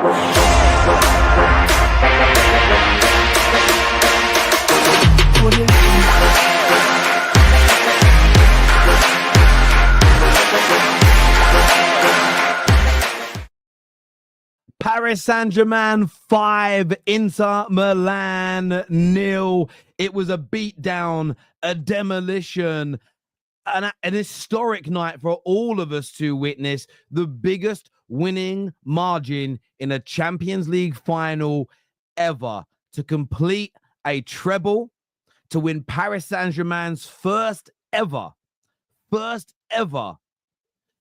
Paris Saint-Germain 5, Inter Milan 0. It was a beatdown, a demolition, an historic night for all of us to witness. The biggest winning margin in a Champions League final ever, to complete a treble, to win Paris Saint-Germain's first ever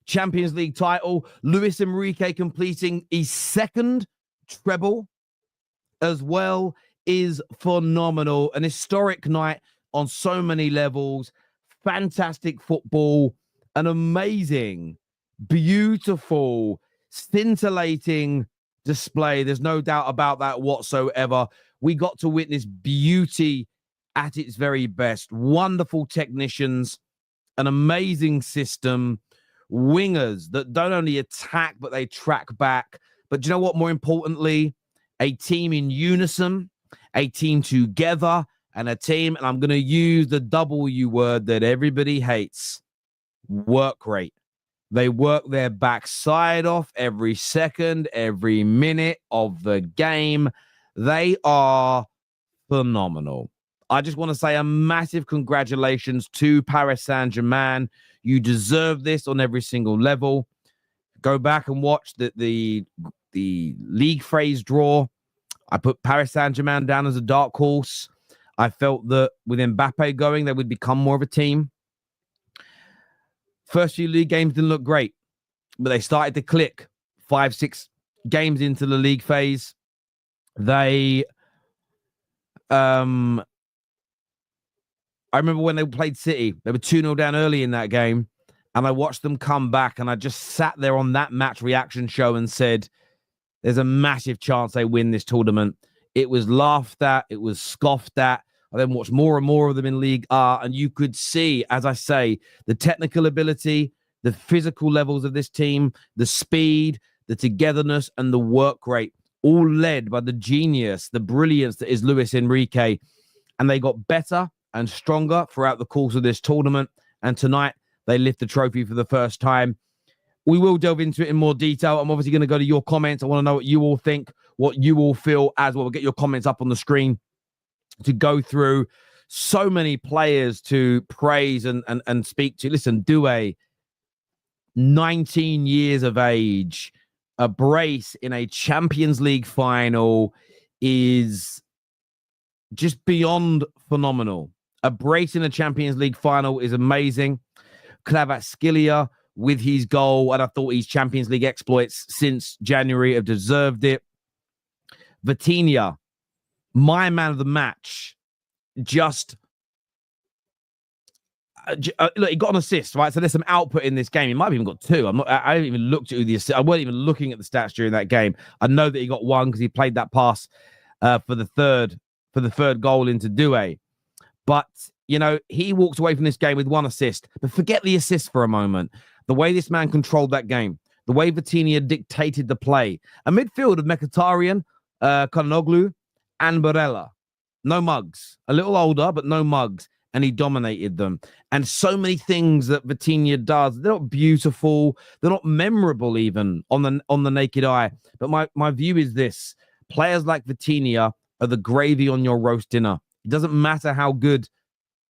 Champions League title. Luis Enrique completing his second treble as well is phenomenal. An historic night on so many levels. Fantastic football. An amazing, beautiful, scintillating display. There's no doubt about that whatsoever. We got to witness beauty at its very best. Wonderful technicians, an amazing system, wingers that don't only attack, but they track back. But do you know what? More importantly, a team in unison, a team together, and a team, and I'm going to use the W word that everybody hates, work rate. They work their backside off every second, every minute of the game. They are phenomenal. I just want to say a massive congratulations to Paris Saint-Germain. You deserve this on every single level. Go back and watch the league phase draw. I put Paris Saint-Germain down as a dark horse. I felt that with Mbappé going, they would become more of a team. First few league games didn't look great, but they started to click 5-6 games into the league phase. They, I remember when they played City, they were 2-0 down early in that game, and I watched them come back, and I just sat there on that match reaction show and said, there's a massive chance they win this tournament. It was laughed at. It was scoffed at. I then watched more and more of them in League R, and you could see, as I say, the technical ability, the physical levels of this team, the speed, the togetherness, and the work rate, all led by the genius, the brilliance that is Luis Enrique. And they got better and stronger throughout the course of this tournament. And tonight, they lift the trophy for the first time. We will delve into it in more detail. I'm obviously going to go to your comments. I want to know what you all think, what you all feel as well. We'll get your comments up on the screen to go through. So many players to praise and speak to. Listen, Doué, 19 years of age, a brace in a Champions League final is just beyond phenomenal. A brace in a Champions League final is amazing. Kvaratskhelia with his goal, and I thought his Champions League exploits since January have deserved it. Vitinha, my man of the match, just look, he got an assist, right? So there's some output in this game. He might have even got two. I haven't even looked at who the assist. I wasn't even looking at the stats during that game. I know that he got one because he played that pass for the third goal into Doué. But you know, he walks away from this game with one assist. But forget the assist for a moment. The way this man controlled that game, the way Vitinha dictated the play, a midfield of Mkhitaryan, Kanoglu, and Barella. No mugs. A little older, but no mugs. And he dominated them. And so many things that Vitinha does, they're not beautiful. They're not memorable even on the naked eye. But my view is this. Players like Vitinha are the gravy on your roast dinner. It doesn't matter how good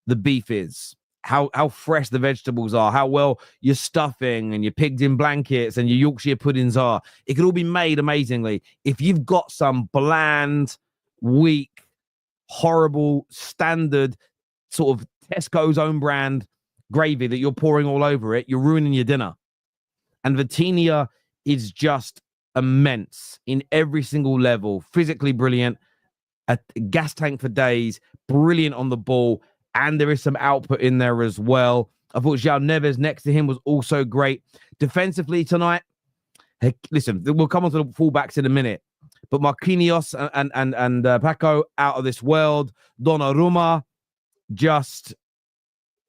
the beef is, how fresh the vegetables are, how well your stuffing and your pigs in blankets and your Yorkshire puddings are. It could all be made amazingly. If you've got some bland, weak, horrible, standard sort of Tesco's own brand gravy that you're pouring all over it, you're ruining your dinner. And Vitinha is just immense in every single level. Physically brilliant, a gas tank for days, brilliant on the ball, and there is some output in there as well. I thought João Neves next to him was also great. Defensively tonight, hey, listen, we'll come on to the fullbacks in a minute, but Marquinhos and Paco out of this world. Donnarumma just,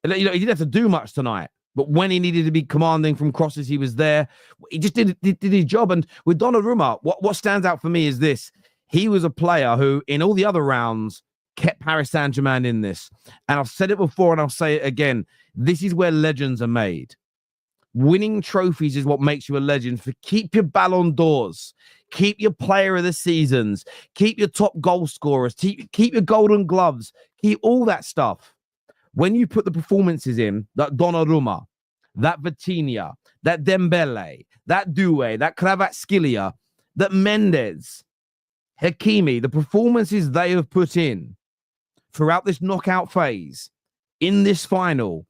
you know, he didn't have to do much tonight. But when he needed to be commanding from crosses, he was there. He just did his job. And with Donnarumma, what stands out for me is this. He was a player who, in all the other rounds, kept Paris Saint-Germain in this. And I've said it before and I'll say it again. This is where legends are made. Winning trophies is what makes you a legend. For keep your Ballon d'Ors, keep your player of the seasons, keep your top goal scorers, keep your golden gloves, keep all that stuff. When you put the performances in, that Donnarumma, that Vitinha, that Dembele, that Doué, that Kvaratskhelia, that Mendes, Hakimi, the performances they have put in throughout this knockout phase, in this final,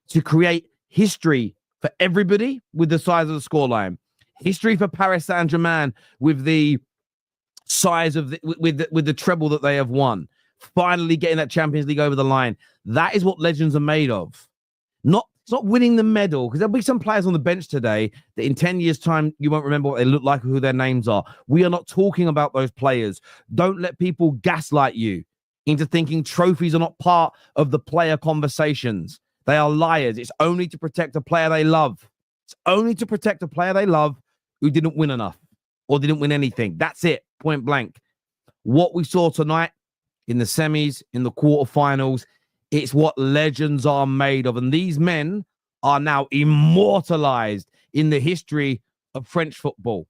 to create history for everybody with the size of the scoreline, history for Paris Saint-Germain with the size of with the treble that they have won, finally getting that Champions League over the line. That is what legends are made of. It's not winning the medal, because there'll be some players on the bench today that in 10 years' time, you won't remember what they look like or who their names are. We are not talking about those players. Don't let people gaslight you into thinking trophies are not part of the player conversations. They are liars. It's only to protect a player they love. It's only to protect a player they love who didn't win enough or didn't win anything. That's it, point blank. What we saw tonight in the semis, in the quarterfinals, it's what legends are made of. And these men are now immortalized in the history of French football.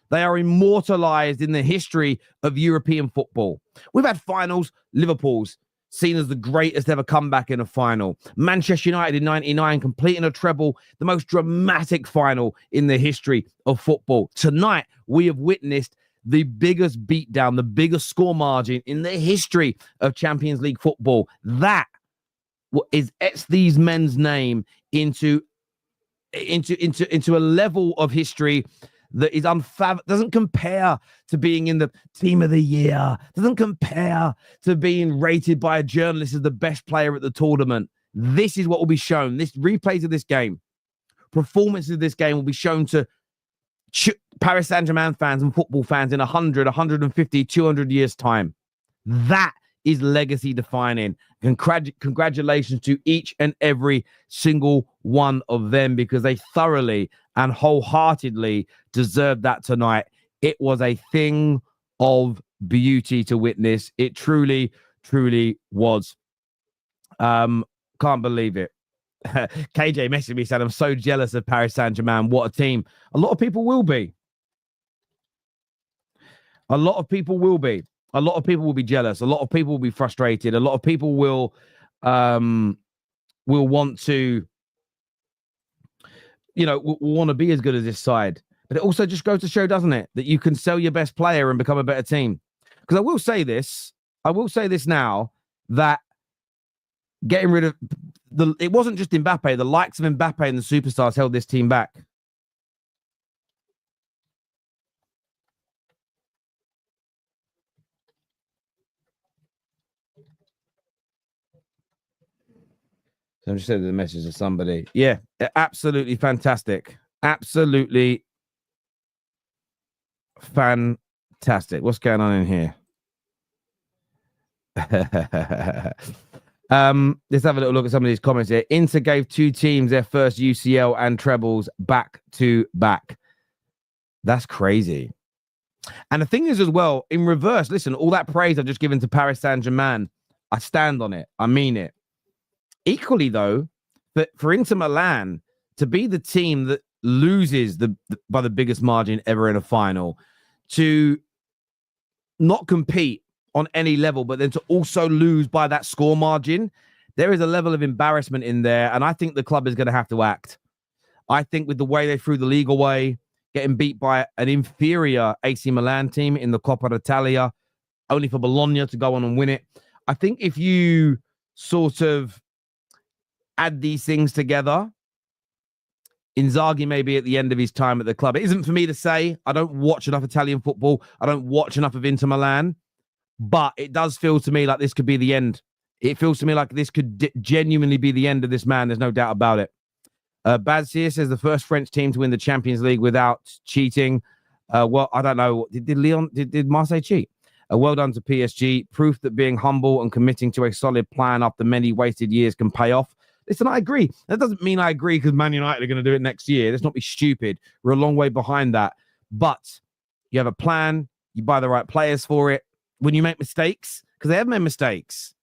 They are immortalized in the history of European football. We've had finals, Liverpool's seen as the greatest ever comeback in a final. Manchester United in 99 completing a treble, the most dramatic final in the history of football. Tonight, we have witnessed the biggest beatdown, the biggest score margin in the history of Champions League football. That is etched these men's name into a level of history that is unfathomable, doesn't compare to being in the team of the year, doesn't compare to being rated by a journalist as the best player at the tournament. This is what will be shown. This replays of this game, performances of this game will be shown to Paris Saint-Germain fans and football fans in 100, 150, 200 years' time. That is legacy defining. Congratulations to each and every single one of them, because they thoroughly and wholeheartedly deserved that tonight. It was a thing of beauty to witness. It truly, truly was. Can't believe it. KJ messaged me, said, I'm so jealous of Paris Saint-Germain. What a team. A lot of people will be. A lot of people will be. A lot of people will be jealous. A lot of people will be frustrated. A lot of people will want to, will want to be as good as this side. But it also just goes to show, doesn't it, that you can sell your best player and become a better team. Because I will say this now, that getting rid of it wasn't just Mbappé. The likes of Mbappé and the superstars held this team back. So I'm just sending the message to somebody. Yeah, absolutely fantastic. Absolutely fantastic. What's going on in here? Let's have a little look at some of these comments here. Inter gave two teams their first UCL and trebles back to back. That's crazy. And the thing is as well, in reverse, listen, all that praise I've just given to Paris Saint-Germain, I stand on it. I mean it. Equally, though, but for Inter Milan to be the team that loses by the biggest margin ever in a final, to not compete on any level, but then to also lose by that score margin, there is a level of embarrassment in there. And I think the club is going to have to act. I think with the way they threw the league away, getting beat by an inferior AC Milan team in the Coppa Italia, only for Bologna to go on and win it. I think if you sort of add these things together, Inzaghi may be at the end of his time at the club. It isn't for me to say. I don't watch enough Italian football. I don't watch enough of Inter Milan. But it does feel to me like this could be the end. It feels to me like this could genuinely be the end of this man. There's no doubt about it. Baz here says the first French team to win the Champions League without cheating. Well, I don't know. Did Marseille cheat? Well done to PSG. Proof that being humble and committing to a solid plan after many wasted years can pay off. Listen, I agree. That doesn't mean I agree because Man United are going to do it next year. Let's not be stupid. We're a long way behind that. But you have a plan. You buy the right players for it. When you make mistakes, because they have made mistakes.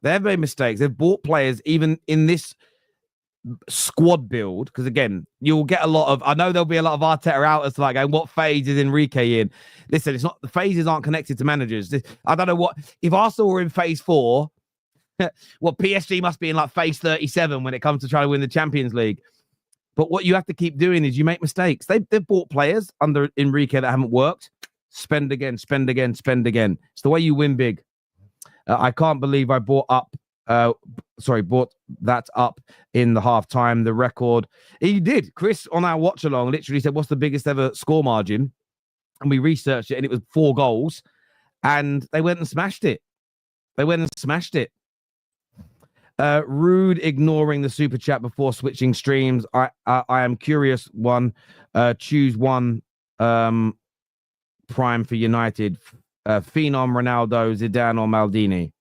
They've bought players even in this squad build, because again, you'll get a lot of, I know there'll be a lot of Arteta outers like going, what phase is Enrique in? Listen, it's not, the phases aren't connected to managers. I don't know what, if Arsenal were in phase 4, what PSG must be in like phase 37 when it comes to trying to win the Champions League. But what you have to keep doing is you make mistakes. They've bought players under Enrique that haven't worked. Spend again. It's the way you win big. I can't believe I brought that up in the halftime. The record, he did. Chris on our watch along literally said, "What's the biggest ever score margin?" And we researched it, and it was 4 goals. And they went and smashed it. Rude ignoring the super chat before switching streams. I am curious. Choose one. Prime for United. Phenom, Ronaldo, Zidane, or Maldini.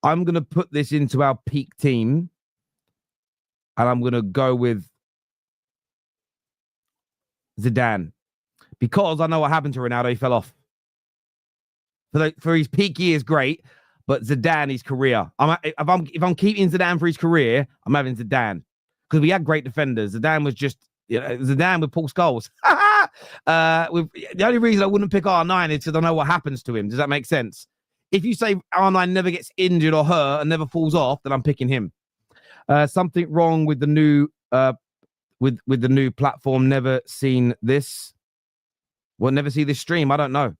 I'm going to put this into our peak team, and I'm going to go with Zidane, because I know what happened to Ronaldo. He fell off. For his peak years, great, but Zidane, his career. If I'm keeping Zidane for his career, I'm having Zidane, because we had great defenders. Zidane was just, Zidane with Paul Scholes. The only reason I wouldn't pick R9 is because I know what happens to him. Does that make sense? If you say R9 never gets injured or hurt and never falls off, then I'm picking him. Something wrong with the new with the new platform. Never seen this. Well, never see this stream. I don't know.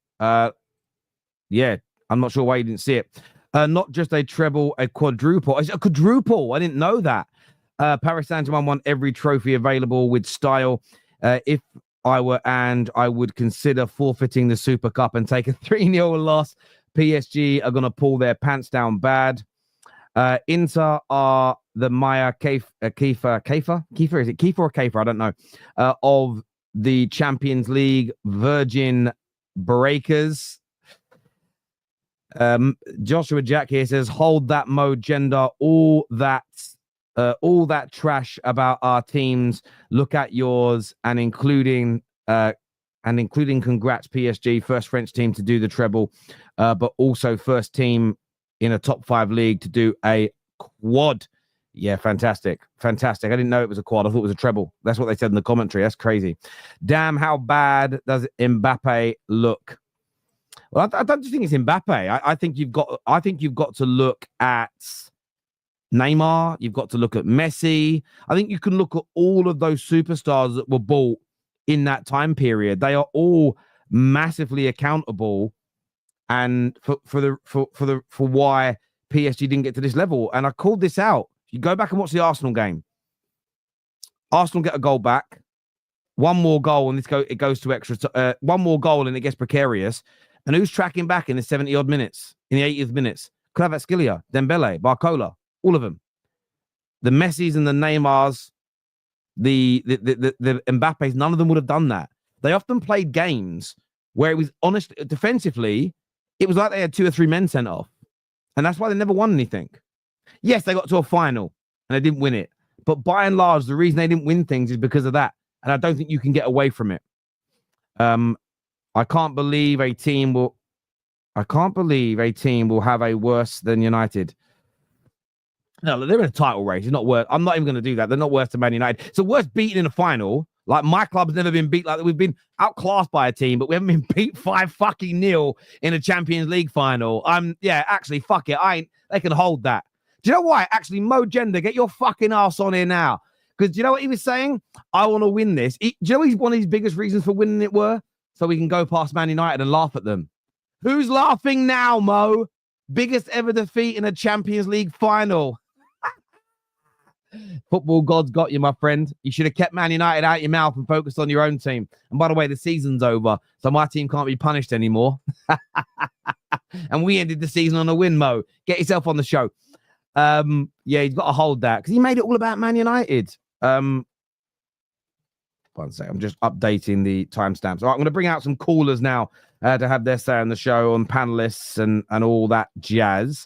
Yeah, I'm not sure why you didn't see it. Not just a treble, a quadruple. It's a quadruple. I didn't know that. Paris Saint-Germain won every trophy available with style. If I were I would consider forfeiting the Super Cup and take a 3-0 loss. PSG are going to pull their pants down bad. Inter are the Maya Kiefer? Is it Kiefer or Kiefer? I don't know. Of the Champions League Virgin Breakers. Joshua Jack here says, hold that mode gender, all that trash about our teams. Look at yours, and including congrats PSG, first French team to do the treble, but also first team in a top 5 league to do a quad. Yeah, fantastic. I didn't know it was a quad. I thought it was a treble. That's what they said in the commentary. That's crazy. Damn, how bad does Mbappé look? Well, I don't think it's Mbappé. I think you've got to look at Neymar. You've got to look at Messi. I think you can look at all of those superstars that were bought in that time period. They are all massively accountable, and for why PSG didn't get to this level. And I called this out. You go back and watch the Arsenal game. Arsenal get a goal back, one more goal, and it goes to extra. One more goal, and it gets precarious. And who's tracking back in the 70-odd minutes, in the 80th minutes? Kvaratskhelia, Dembele, Barcola, all of them. The Messis and the Neymars, the Mbappes, none of them would have done that. They often played games where it was honest defensively. It was like they had 2 or 3 men sent off, and that's why they never won anything. Yes, they got to a final and they didn't win it, but by and large, the reason they didn't win things is because of that. And I don't think you can get away from it. I can't believe a team will have a worse than United. No, they're in a title race. It's not worse. I'm not even going to do that. They're not worse than Man United. It's the worst beaten in a final. Like, my club's never been beat like that. We've been outclassed by a team, but we haven't been beat 5-0 in a Champions League final. Yeah, actually, fuck it. They can hold that. Do you know why? Actually, Mo Gender, get your fucking ass on here now. Because do you know what he was saying? I want to win this. Do you know one of his biggest reasons for winning it were? So we can go past Man United and laugh at them. Who's laughing now, Mo? Biggest ever defeat in a Champions League final. Football gods got you, my friend. You should have kept Man United out your mouth and focused on your own team. And by the way, the season's over, so my team can't be punished anymore. And we ended the season on a win, Mo. Get yourself on the show. Yeah, he's got to hold that because he made it all about Man United. One second, I'm just updating the timestamps. All right, I'm going to bring out some callers now to have their say on the show, on panelists and all that jazz.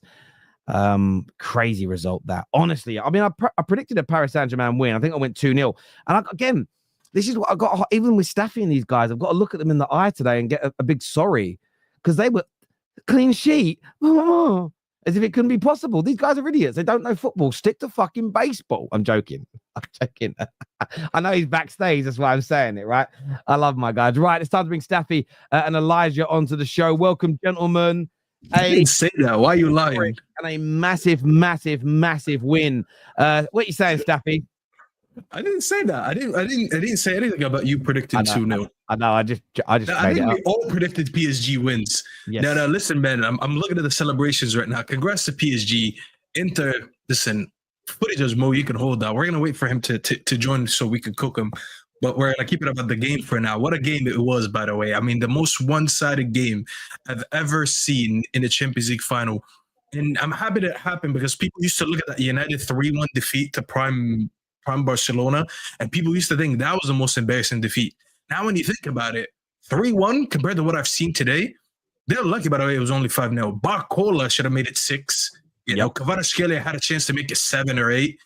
Crazy result that. Honestly, I mean, I predicted a Paris Saint-Germain win. I think I went 2-0. And again, this is what I got. Even with Staffy and these guys, I've got to look at them in the eye today and get a big sorry because they were clean sheet. As if it couldn't be possible. These guys are idiots. They don't know football. Stick to fucking baseball. I'm joking. I know he's backstage. That's why I'm saying it, right? I love my guys. Right, it's time to bring Staffy and Elijah onto the show. Welcome, gentlemen. I didn't say that. Why are you lying? And a massive, massive, massive win. What are you saying, Staffy? I didn't say that. I didn't say anything about you predicting 2-0. I know. I just I think we all predicted PSG wins. Yes. Now, listen, man. I'm looking at the celebrations right now. Congrats to PSG. Inter, listen, footage is Mo. You can hold that. We're gonna wait for him to join so we can cook him. But we're gonna keep it about the game for now. What a game it was, by the way. I mean, the most one-sided game I've ever seen in the Champions League final. And I'm happy that it happened because people used to look at that United 3-1 defeat to prime Barcelona, and people used to think that was the most embarrassing defeat. Now, when you think about it, 3-1 compared to what I've seen today, they're lucky, by the way, it was only 5-0. Barcola should have made it 6. You know, Kvaratskhelia had a chance to make it 7 or 8.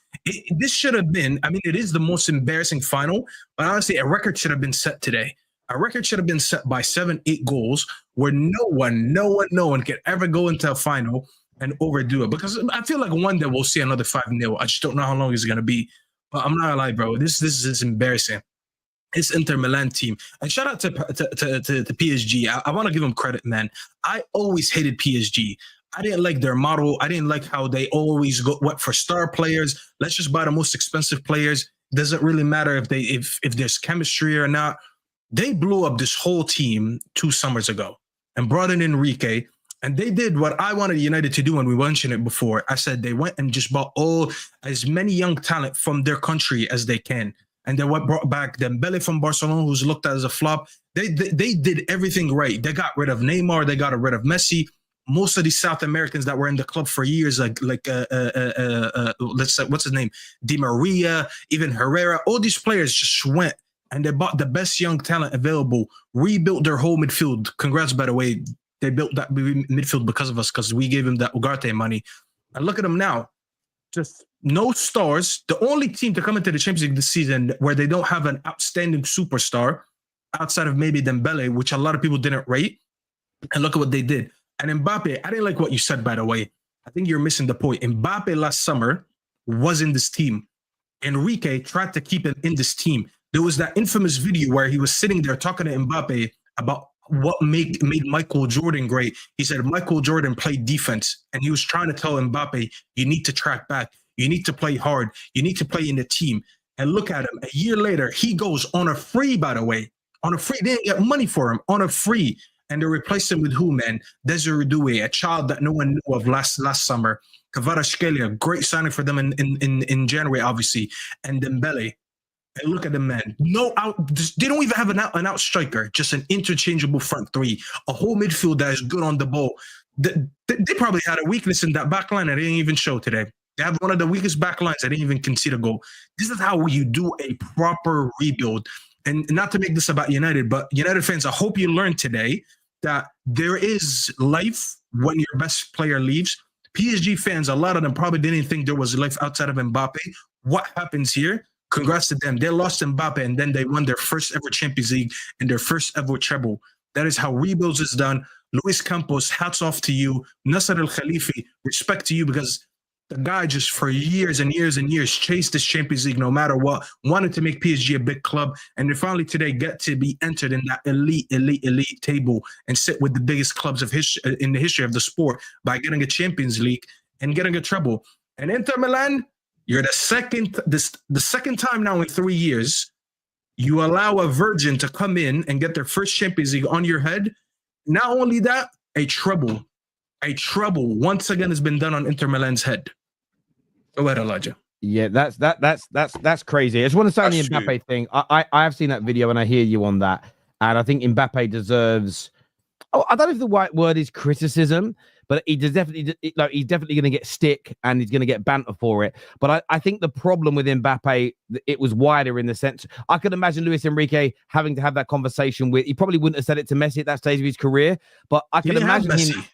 This should have been, I mean, it is the most embarrassing final, but honestly, a record should have been set today. A record should have been set by 7-8 goals where no one could ever go into a final and overdo it. Because I feel like one day we'll see another 5-0. I just don't know how long it's going to be. But I'm not gonna lie, bro. This is embarrassing. It's Inter Milan team. And shout out to PSG. I want to give them credit, man. I always hated PSG. I didn't like their model. I didn't like how they always went for star players. Let's just buy the most expensive players. Doesn't really matter if there's chemistry or not. They blew up this whole team 2 summers ago and brought in Enrique. And they did what I wanted United to do when we mentioned it before. I said they went and just bought as many young talent from their country as they can. And they brought back Dembele from Barcelona, who's looked at as a flop. They did everything right. They got rid of Neymar. They got rid of Messi. Most of these South Americans that were in the club for years, let's say, what's his name? Di Maria, even Herrera. All these players just went and they bought the best young talent available, rebuilt their whole midfield. Congrats, by the way. They built that midfield because of us, because we gave him that Ugarte money. And look at them now. Just no stars. The only team to come into the Champions League this season where they don't have an outstanding superstar outside of maybe Dembele, which a lot of people didn't rate. And look at what they did. And Mbappé, I didn't like what you said, by the way. I think you're missing the point. Mbappé last summer was in this team. Enrique tried to keep him in this team. There was that infamous video where he was sitting there talking to Mbappé about what made Michael Jordan great. He said Michael Jordan played defense, and he was trying to tell Mbappe, you need to track back. You need to play hard. You need to play in the team. And look at him. A year later, he goes on a free, by the way. On a free. They didn't get money for him. On a free. And they replaced him with who, man? Desiree Doué, a child that no one knew of last summer. Kvaratskhelia, great signing for them in January, obviously. And Dembele. And look at them, man. They don't even have an out striker, just an interchangeable front three, a whole midfield that is good on the ball. They probably had a weakness in that back line that they didn't even show today. They have one of the weakest back lines that didn't even concede a goal. This is how you do a proper rebuild. And not to make this about United, but United fans, I hope you learned today that there is life when your best player leaves. PSG fans, a lot of them probably didn't think there was life outside of Mbappe. What happens here? Congrats to them. They lost Mbappe, and then they won their first ever Champions League and their first ever treble. That is how rebuilds is done. Luis Campos, hats off to you. Nasser Al-Khalifi, respect to you, because the guy just for years and years and years chased this Champions League no matter what, wanted to make PSG a big club, and they finally today get to be entered in that elite table and sit with the biggest clubs of in the history of the sport by getting a Champions League and getting a treble. And Inter Milan, you're the second time now in 3 years you allow a virgin to come in and get their first Champions League on your head. Not only that, a treble once again has been done on Inter Milan's head. Go ahead, Elijah. Yeah, that's crazy. I just want to say on the Mbappe thing. I have seen that video and I hear you on that, and I think Mbappe deserves. Oh, I don't know if the right word is criticism, but he's definitely going to get stick and he's going to get banter for it. But I think the problem with Mbappe, it was wider in the sense, I could imagine Luis Enrique having to have that conversation with, he probably wouldn't have said it to Messi at that stage of his career, but I can imagine him.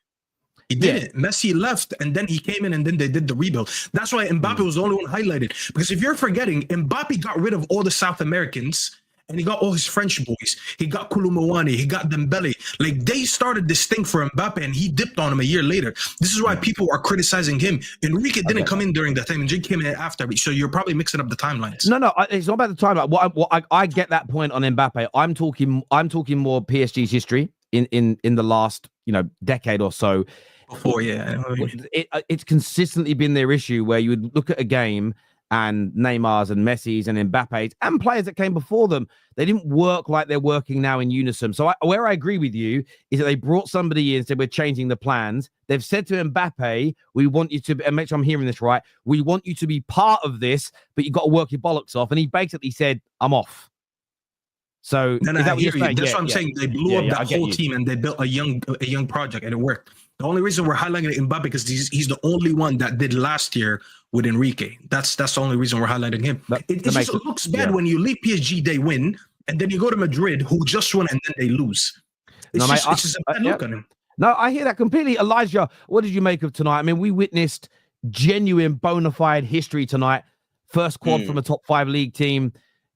He didn't. Messi left, and then he came in, and then they did the rebuild. That's why Mbappe was the only one highlighted. Because if you're forgetting, Mbappe got rid of all the South Americans, and he got all his French boys. He got Koulibaly, he got Dembele. Like, they started this thing for Mbappe, and he dipped on him a year later. This is why people are criticizing him. Enrique didn't come in during that time, and Jake came in after. So you're probably mixing up the timelines. No, it's not about the timeline. I get that point on Mbappe. I'm talking more PSG's history in the last decade or so. Before, it's consistently been their issue where you would look at a game and Neymar's and Messi's and Mbappe's and players that came before them, they didn't work like they're working now in unison. So where I agree with you is that they brought somebody in and said, we're changing the plans. They've said to Mbappe, we want you to, and make sure I'm hearing this right, we want you to be part of this, but you've got to work your bollocks off. And he basically said, I'm off. So is that what you're saying? That's what I'm saying. They blew up that whole team and they built a young project, and it worked. The only reason we're highlighting Mbappe because he's the only one that did last year with Enrique. That's the only reason we're highlighting him. It just looks bad when you leave PSG, they win, and then you go to Madrid, who just won, and then they lose. It's just a bad look on him. No, I hear that completely. Elijah, what did you make of tonight? I mean, we witnessed genuine bona fide history tonight. First quad from a top 5 league team.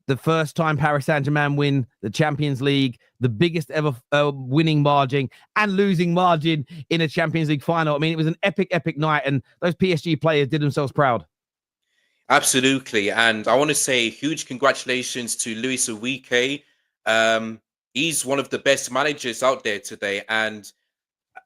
The first time Paris Saint-Germain win the Champions League, the biggest ever winning margin and losing margin in a Champions League final. I mean, it was an epic night, and those PSG players did themselves proud. Absolutely. And I want to say huge congratulations to Luis Enrique. He's one of the best managers out there today. And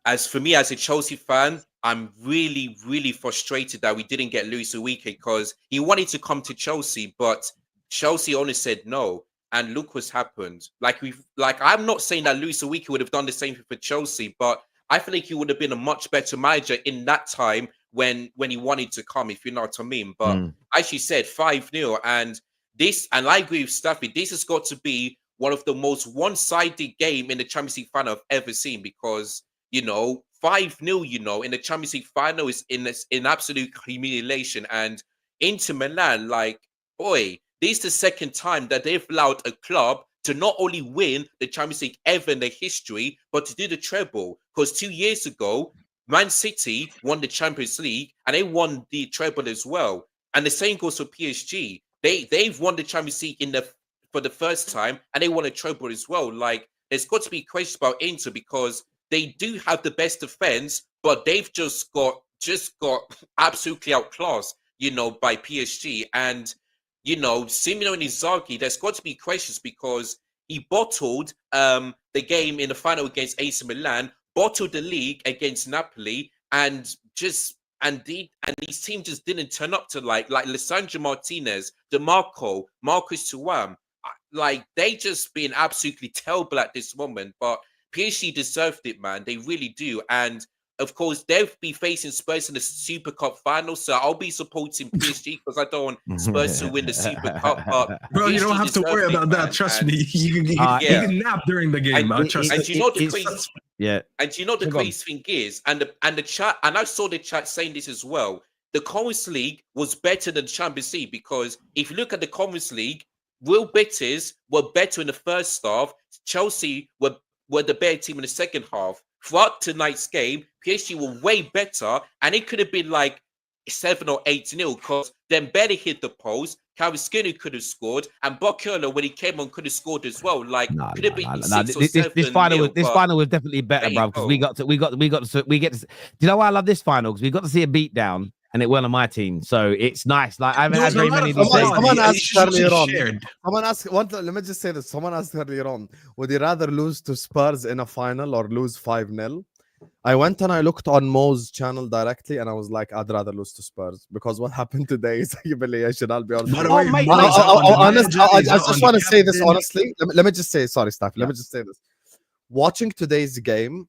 as for me, as a Chelsea fan, I'm really, really frustrated that we didn't get Luis Enrique because he wanted to come to Chelsea, but Chelsea only said no, and look what's happened. I'm not saying that Luis Enrique would have done the same thing for Chelsea, but I feel like he would have been a much better manager in that time when he wanted to come, if you know what I mean. But as you said, 5-0, and I agree with Staffy, this has got to be one of the most one-sided game in the Champions League final I've ever seen because 5-0, in the Champions League final is in absolute humiliation, and Inter Milan, boy. This is the second time that they've allowed a club to not only win the Champions League ever in their history, but to do the treble. Because 2 years ago, Man City won the Champions League and they won the treble as well. And the same goes for PSG. They've won the Champions League for the first time and they won a treble as well. There's got to be questions about Inter because they do have the best defense, but they've just got absolutely outclassed, by PSG. And Simeone and Inzaghi, there's got to be questions because he bottled the game in the final against AC Milan, bottled the league against Napoli, and these teams just didn't turn up to like Lisandro Martinez, DeMarco, Marcus Thuram. They just been absolutely terrible at this moment. But PSG deserved it, man. They really do. And of course, they'll be facing Spurs in the Super Cup final, so I'll be supporting PSG because I don't want Spurs to win the Super Cup. But bro, you don't have to worry about that. Trust me, you can nap during the game. And you know the crazy, and you know the crazy thing is, and the chat, and I saw the chat saying this as well. The Conference League was better than the Champions League because if you look at the Conference League, Real Betis were better in the first half. Chelsea were the better team in the second half. Throughout tonight's game, PSG were way better, and it could have been 7 or 8-0 because Dembele hit the post, Kvaratskhelia could have scored, and Bakula, when he came on, could have scored as well. Could have been 6 or 7. This final was definitely better, bro, because we get to. Do you know why I love this final? Because we got to see a beatdown. And it went on my team, so it's nice. I haven't had very many. Someone asked earlier on. Let me just say this. Someone asked earlier on, would you rather lose to Spurs in a final or lose 5-0? I went and I looked on Mo's channel directly, and I was like, I'd rather lose to Spurs because what happened today is humiliation. I'll be honest. I just want to say this honestly. Let me just say, sorry, Staffy. Let me just say this. Watching today's game,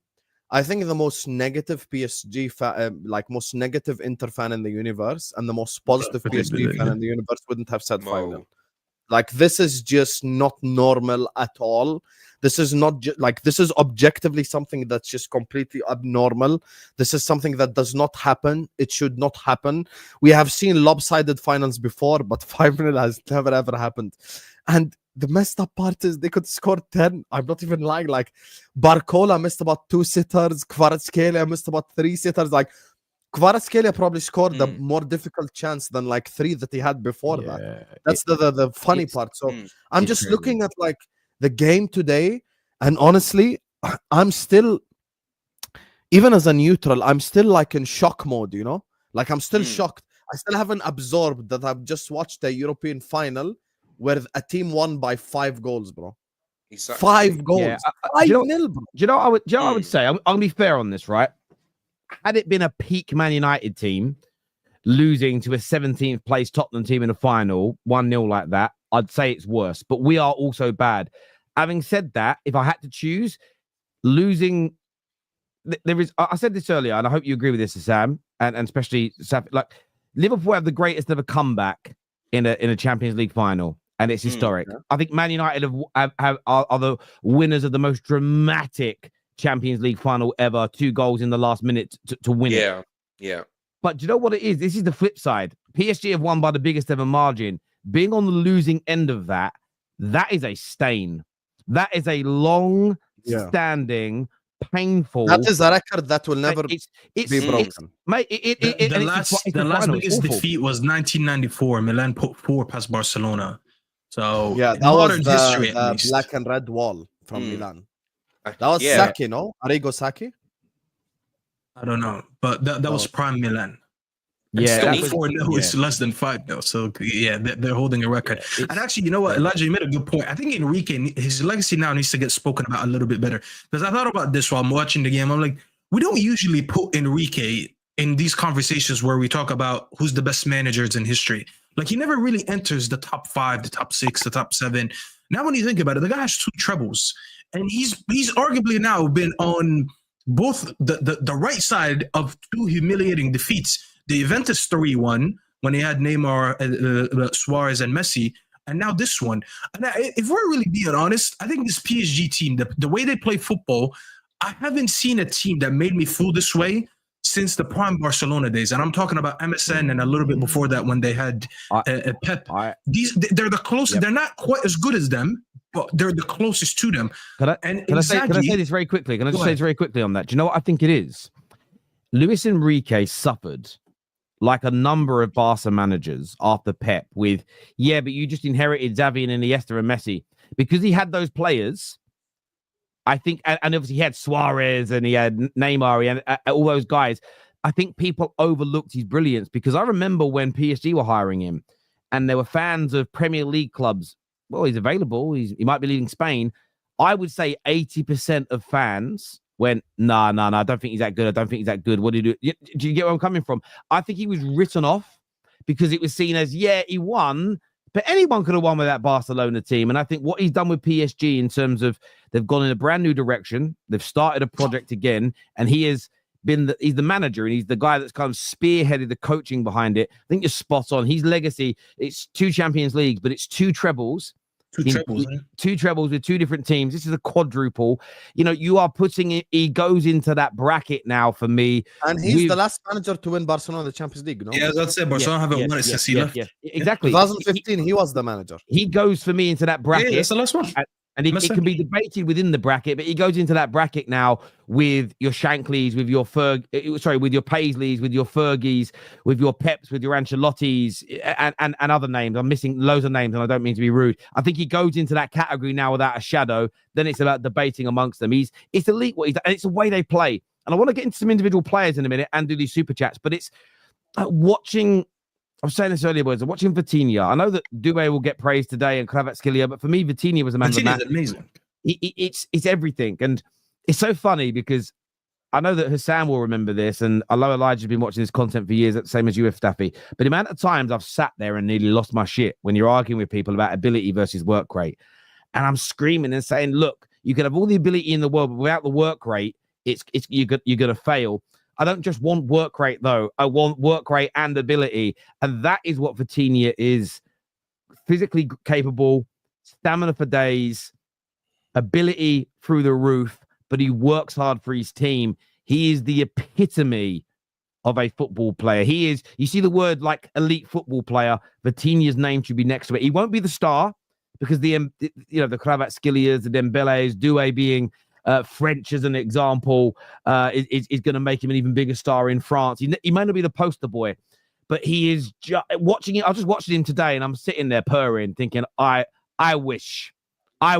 I think the most negative PSG fan, most negative Inter fan in the universe, and the most positive PSG fan in the universe wouldn't have said 5-0. This is just not normal at all. This is not this is objectively something that's just completely abnormal. This is something that does not happen. It should not happen. We have seen lopsided finals before, but 5-0 has never ever happened. And the messed up part is they could score 10. I'm not even lying. Like Barcola missed about 2 sitters. Kvaratskhelia missed about 3 sitters. Like Kvaratskhelia probably scored the more difficult chance than like 3 that he had before that. That's the funny part. So I'm just crazy. looking at like the game today, and honestly, I'm still, even as a neutral, I'm still like in shock mode, you know? Like I'm still shocked. I still haven't absorbed that I've just watched a European final where a team won by 5 goals, bro. Exactly. 5 goals. Yeah, 5-0, bro. Do you know what I would say? I'm gonna be fair on this, right? Had it been a peak Man United team losing to a 17th place Tottenham team in the final, 1-0 like that, I'd say it's worse. But we are also bad. Having said that, if I had to choose, losing, there is. I said this earlier, and I hope you agree with this, Sam, and especially Staffy. Like Liverpool have the greatest ever comeback in a Champions League final, and it's historic. I think Man United are the winners of the most dramatic Champions League final ever. 2 goals in the last minute to win it. Yeah. But do you know what it is? This is the flip side. PSG have won by the biggest ever margin. Being on the losing end of that is a stain. That is a long-standing, painful. That is a record that will never be broken. Mate, the last biggest defeat was 1994. Milan put 4 past Barcelona. So yeah, that was the black and red wall from Milan. That was Saki, no? Arrigo Saki? I don't know, but that was prime Milan. Yeah, still 4-0 is less than 5 though. So yeah, they're holding a record. And actually, you know what, Elijah, you made a good point. I think Enrique, his legacy now needs to get spoken about a little bit better. Because I thought about this while I'm watching the game. I'm like, we don't usually put Enrique in these conversations where we talk about who's the best managers in history. Like he never really enters the top 5, the top 6, the top 7. Now, when you think about it, the guy has 2 trebles, and he's arguably now been on both the right side of 2 humiliating defeats. The Juventus 3-1 when he had Neymar, Suarez, and Messi, and now this one. And if we're really being honest, I think this PSG team, the way they play football, I haven't seen a team that made me feel this way since the prime Barcelona days. And I'm talking about MSN and a little bit before that when they had Pep. They're the closest. Yep. They're not quite as good as them, but they're the closest to them. Can I say this very quickly? Can I just say this very quickly on that? Do you know what I think it is? Luis Enrique suffered like a number of Barca managers after Pep with, but you just inherited Xavi and Iniesta and Messi. Because he had those players, I think, and obviously he had Suarez and he had Neymar, and all those guys. I think people overlooked his brilliance because I remember when PSG were hiring him and there were fans of Premier League clubs. Well, he's available. He might be leaving Spain. I would say 80% of fans went, no, I don't think he's that good. I don't think he's that good. What do you do? Do you get where I'm coming from? I think he was written off because it was seen as, he won, but anyone could have won with that Barcelona team. And I think what he's done with PSG in terms of they've gone in a brand new direction. They've started a project again, and he's the manager, and he's the guy that's kind of spearheaded the coaching behind it. I think you're spot on. His legacy, it's 2 Champions Leagues, but it's 2 trebles. 2 trebles with 2 different teams. This is a quadruple. You know, you are putting it. He goes into that bracket now for me, and he's the last manager to win Barcelona the Champions League. No? Yeah, that's it. Barcelona haven't won it since he left. Yeah, exactly. 2015, he was the manager. He goes for me into that bracket. Yeah, that's the last one. And it can be debated within the bracket, but he goes into that bracket now with your Shankleys, with your with your Paisleys, with your Fergies, with your Peps, with your Ancelottis, and other names. I'm missing loads of names, and I don't mean to be rude. I think he goes into that category now without a shadow. Then it's about debating amongst them. It's elite what he's done, and it's the way they play. And I want to get into some individual players in a minute and do these super chats, but it's watching. I was saying this earlier, boys. I'm watching Vitinha. I know that Dubé will get praised today and Kvaratskhelia, but for me, Vitinha was a man of the match. Amazing. It's everything, and it's so funny because I know that Hassan will remember this, and I know Elijah's been watching this content for years, same as you have, Staffy. But the amount of times I've sat there and nearly lost my shit when you're arguing with people about ability versus work rate, and I'm screaming and saying, "Look, you can have all the ability in the world, but without the work rate, you're gonna fail." I don't just want work rate, though. I want work rate and ability. And that is what Vitinha is. Physically capable, stamina for days, ability through the roof, but he works hard for his team. He is the epitome of a football player. He is, you see the word like elite football player, Vitinha's name should be next to it. He won't be the star, because the Kvaratskhelia, the Dembélés, Doué being French as an example, is going to make him an even bigger star in France. He may not be the poster boy, but he is watching it. I was just watching him today, and I'm sitting there purring, thinking, I wish I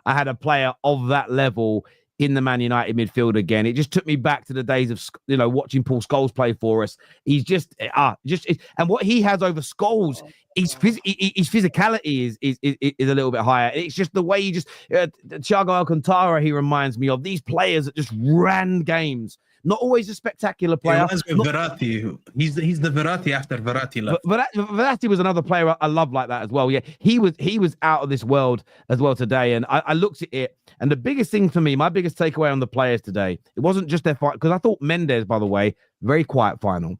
had a player of that level in the Man United midfield again. It just took me back to the days of watching Paul Scholes play for us. He's and what he has over Scholes, his physicality is a little bit higher. It's just the way he just Thiago Alcantara, he reminds me of these players that just ran games. Not always a spectacular player. Verratti. He's the Verratti after Verratti left. Verratti was another player I love like that as well. Yeah, he was out of this world as well today. And I looked at it, and the biggest thing for me, my biggest takeaway on the players today, it wasn't just their fight, because I thought Mendes, by the way, very quiet final.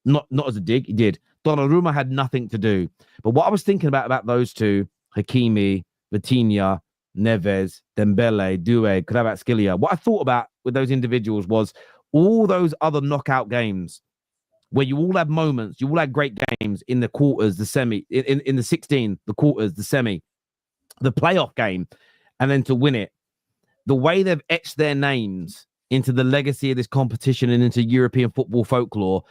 Not as a dig, he did. Donnarumma had nothing to do. But what I was thinking about those two, Hakimi, Vitinha, Neves, Dembele, Doué, Kvaratskhelia, what I thought about with those individuals was all those other knockout games where you all had moments, you all had great games in the quarters, the semi, in the 16, the quarters, the semi, the playoff game, and then to win it. The way they've etched their names into the legacy of this competition and into European football folklore,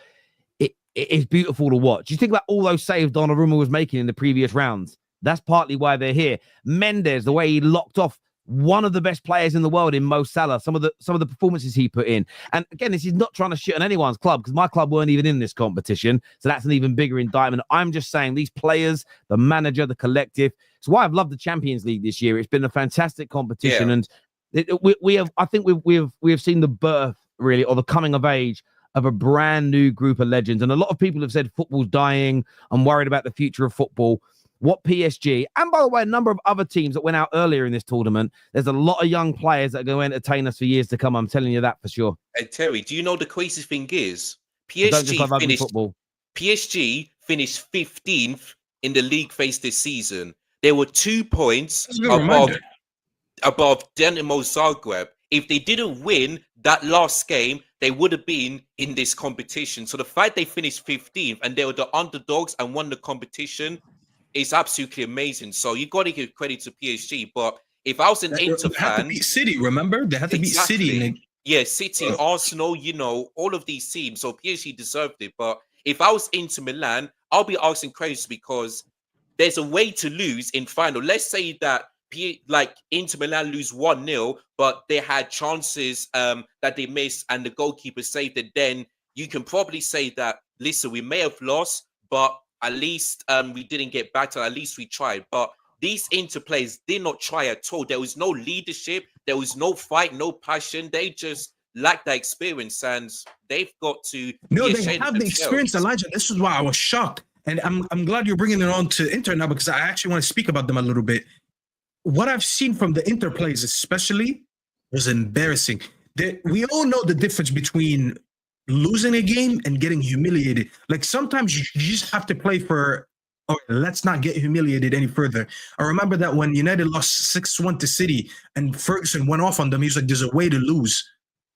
it is beautiful to watch. You think about all those saves Donnarumma was making in the previous rounds. That's partly why they're here. Mendes, the way he locked off one of the best players in the world in Mo Salah, some of the performances he put in. And again, this is not trying to shit on anyone's club, because my club weren't even in this competition. So that's an even bigger indictment. I'm just saying these players, the manager, the collective. It's why I've loved the Champions League this year. It's been a fantastic competition. Yeah. And we have seen the birth, really, or the coming of age of a brand new group of legends. And a lot of people have said football's dying. I'm worried about the future of football. What PSG, and by the way, a number of other teams that went out earlier in this tournament, there's a lot of young players that are going to entertain us for years to come. I'm telling you that for sure. Hey, Terry, do you know the craziest thing is? PSG finished 15th in the league phase this season. There were 2 points above Dinamo Zagreb. If they didn't win that last game, they would have been in this competition. So the fact they finished 15th and they were the underdogs and won the competition, it's absolutely amazing. So you got to give credit to PSG. But if I was an Inter fan, they had to beat City. Remember, they had to beat City. Yeah, City, Arsenal. All of these teams. So PSG deserved it. But if I was Inter Milan, I'll be asking questions, because there's a way to lose in final. Let's say that Inter Milan lose 1-0, but they had chances that they missed, and the goalkeeper saved it. Then you can probably say that, listen, we may have lost, but at least we didn't get battered. At least we tried. But these Inter players did not try at all. There was no leadership. There was no fight, no passion. They just lacked that experience, and they've got to. No, they have the experience, Elijah. This is why I was shocked, and I'm glad you're bringing it on to Inter now, because I actually want to speak about them a little bit. What I've seen from the Inter players, especially, was embarrassing. We all know the difference between losing a game and getting humiliated. Like, sometimes you just have to play for, let's not get humiliated any further. I remember that when United lost 6-1 to City and Ferguson went off on them, he was like, there's a way to lose.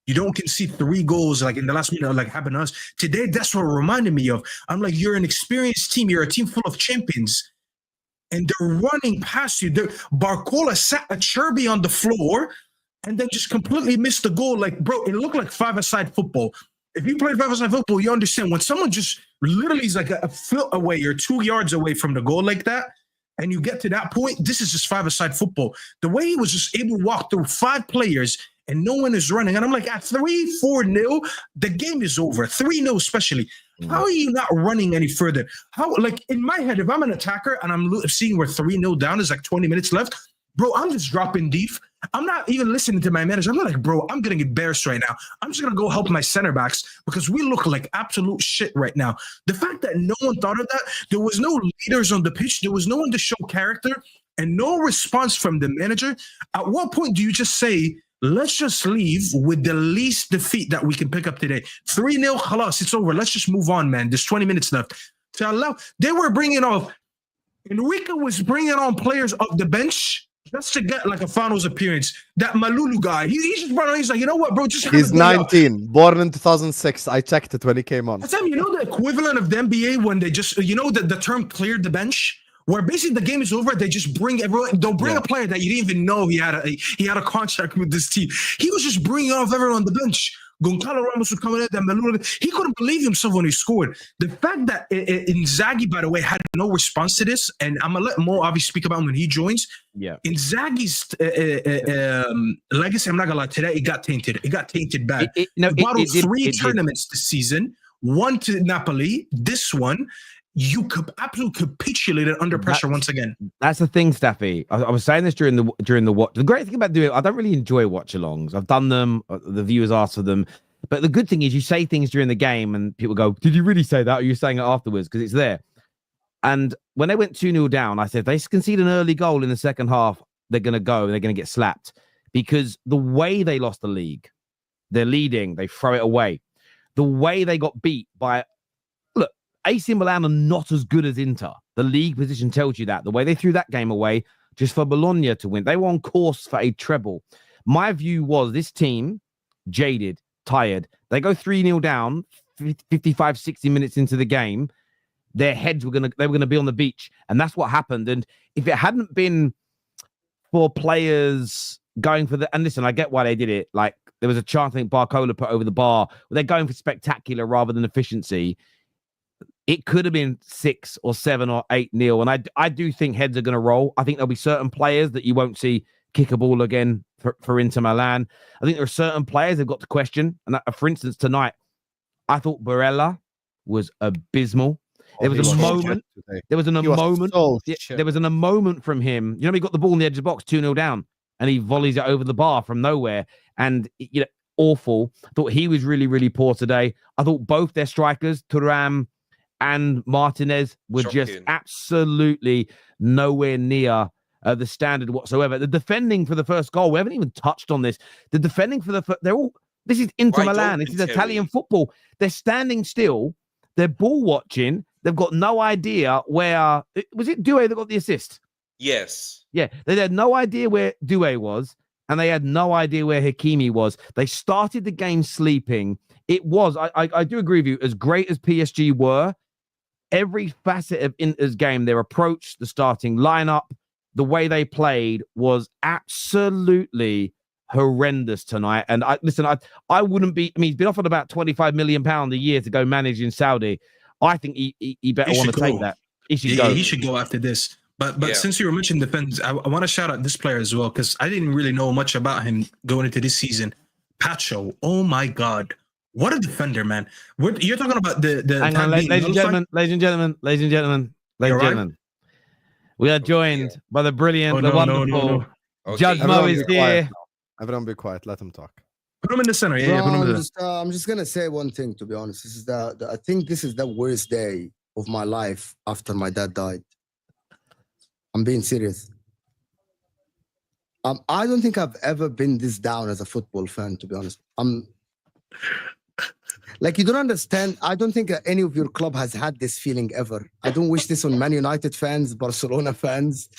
You don't concede 3 goals like in the last minute, like happened to us. Today, that's what it reminded me of. I'm like, you're an experienced team. You're a team full of champions. And they're running past you. Barcola sat a Cherby on the floor and then just completely missed the goal. Like, bro, it looked like five-a-side football. If you play five-a-side football, you understand when someone just literally is like a foot away or 2 yards away from the goal like that, and you get to that point, this is just five-a-side football. The way he was just able to walk through 5 players and no one is running. And I'm like, at 3-4-0, the game is over. 3-0 especially. How are you not running any further? How, like, in my head, if I'm an attacker and I'm seeing we're 3-0 down, there's like 20 minutes left, bro, I'm just dropping deep. I'm not even listening to my manager. I'm not like, bro, I'm getting embarrassed right now. I'm just going to go help my center backs because we look like absolute shit right now. The fact that no one thought of that, there was no leaders on the pitch. There was no one to show character and no response from the manager. At what point do you just say, let's just leave with the least defeat that we can pick up today? 3-0, khalas, it's over. Let's just move on, man. There's 20 minutes left. To allow, they were bringing off, Enrique was bringing on players off the bench just to get like a finals appearance. That Malulu guy, he just brought on, he's like, you know what, bro? He's 19, born in 2006. I checked it when he came on. You know the equivalent of the NBA when they just, you know, the term cleared the bench? where basically the game is over. They just bring everyone. They'll bring a player that you didn't even know he had a contract with this team. He was just bringing off everyone on the bench. Gonzalo Ramos was coming in. He couldn't believe himself when he scored. The fact that Inzaghi, by the way, had no response to this, and I'm gonna let Mo obviously speak about him when he joins. Yeah, Inzaghi's legacy, I'm not gonna lie, today it got tainted. It got tainted bad. He bottled three tournaments this season. One to Napoli. This one, you absolutely capitulated under pressure once again. That's the thing, Staffy. I was saying this during the watch. The great thing about doing it, I don't really enjoy watch-alongs. I've done them. The viewers ask for them. But the good thing is you say things during the game and people go, did you really say that? Or are you saying it afterwards? Because it's there. And when they went 2-0 down, I said, if they concede an early goal in the second half, they're going to go and they're going to get slapped. Because the way they lost the league, they're leading, they throw it away. The way they got beat by... Look, AC Milan are not as good as Inter. The league position tells you that. The way they threw that game away just for Bologna to win. They were on course for a treble. My view was this team, jaded, tired. They go 3-0 down, 55, 60 minutes into the game. Their heads were going to be on the beach. And that's what happened. And if it hadn't been for players going for the... And listen, I get why they did it. Like, there was a chance I think Barcola put over the bar. They're going for spectacular rather than efficiency. It could have been 6 or 7 or 8-0. And I do think heads are going to roll. I think there'll be certain players that you won't see kick a ball again for Inter Milan. I think there are certain players they've got to question. And for instance, tonight, I thought Barella was abysmal. There was a moment. There was a moment from him. You know, he got the ball in the edge of the box, 2-0 down, and he volleys it over the bar from nowhere. And awful. I thought he was really, really poor today. I thought both their strikers, Thuram and Martinez, were just absolutely nowhere near the standard whatsoever. The defending for the first goal, we haven't even touched on this. The defending for this is Inter Milan. This is Italian football. They're standing still. They're ball watching. They've got no idea where... Was it Doué that got the assist? Yes. Yeah, they had no idea where Doué was, and they had no idea where Hakimi was. They started the game sleeping. It was, I do agree with you, as great as PSG were, every facet of Inter's game, their approach, the starting lineup, the way they played was absolutely horrendous tonight. And I wouldn't be... I mean, he's been offered about £25 million a year to go manage in Saudi. I think he better want to take that. He should go. He should go after this. But since you were mentioning defense, I want to shout out this player as well, because I didn't really know much about him going into this season. Pacho, oh my God. What a defender, man. You're talking about the Hang on, ladies and gentlemen. We are joined by the brilliant, the wonderful Judge Mo is here. Everyone be quiet. Let him talk. Put him in the center. I'm just gonna say one thing, to be honest. This is I think this is the worst day of my life after my dad died. I'm being serious. I don't think I've ever been this down as a football fan, to be honest. Like, you don't understand. I don't think any of your club has had this feeling ever. I don't wish this on Man United fans, Barcelona fans.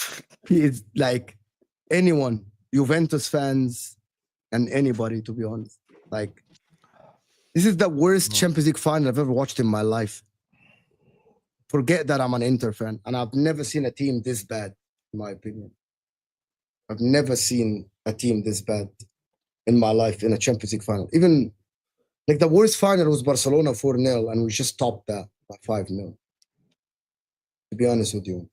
It's like anyone, Juventus fans, and anybody, to be honest. Like, this is the worst Champions League final I've ever watched in my life. Forget that I'm an Inter fan, and I've never seen a team this bad, in my opinion. I've never seen a team this bad in my life in a Champions League final. Even, like, the worst final was Barcelona 4-0, and we just topped that by 5-0. To be honest with you.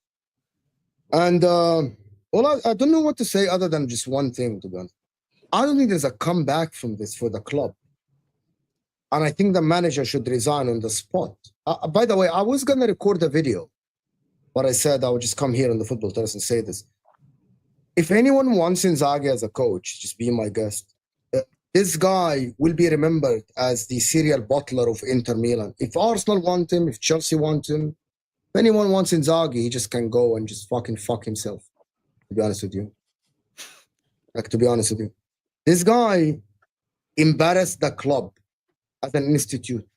And I don't know what to say other than just one thing, to be honest. I don't think there's a comeback from this for the club. And I think the manager should resign on the spot. By the way, I was going to record a video, but I said I would just come here on the Football Terrace and say this. If anyone wants Inzaghi as a coach, just be my guest. This guy will be remembered as the serial bottler of Inter Milan. If Arsenal want him, if Chelsea want him, if anyone wants Inzaghi, he just can go and just fucking fuck himself, to be honest with you. Like, to be honest with you. This guy embarrassed the club as an institute.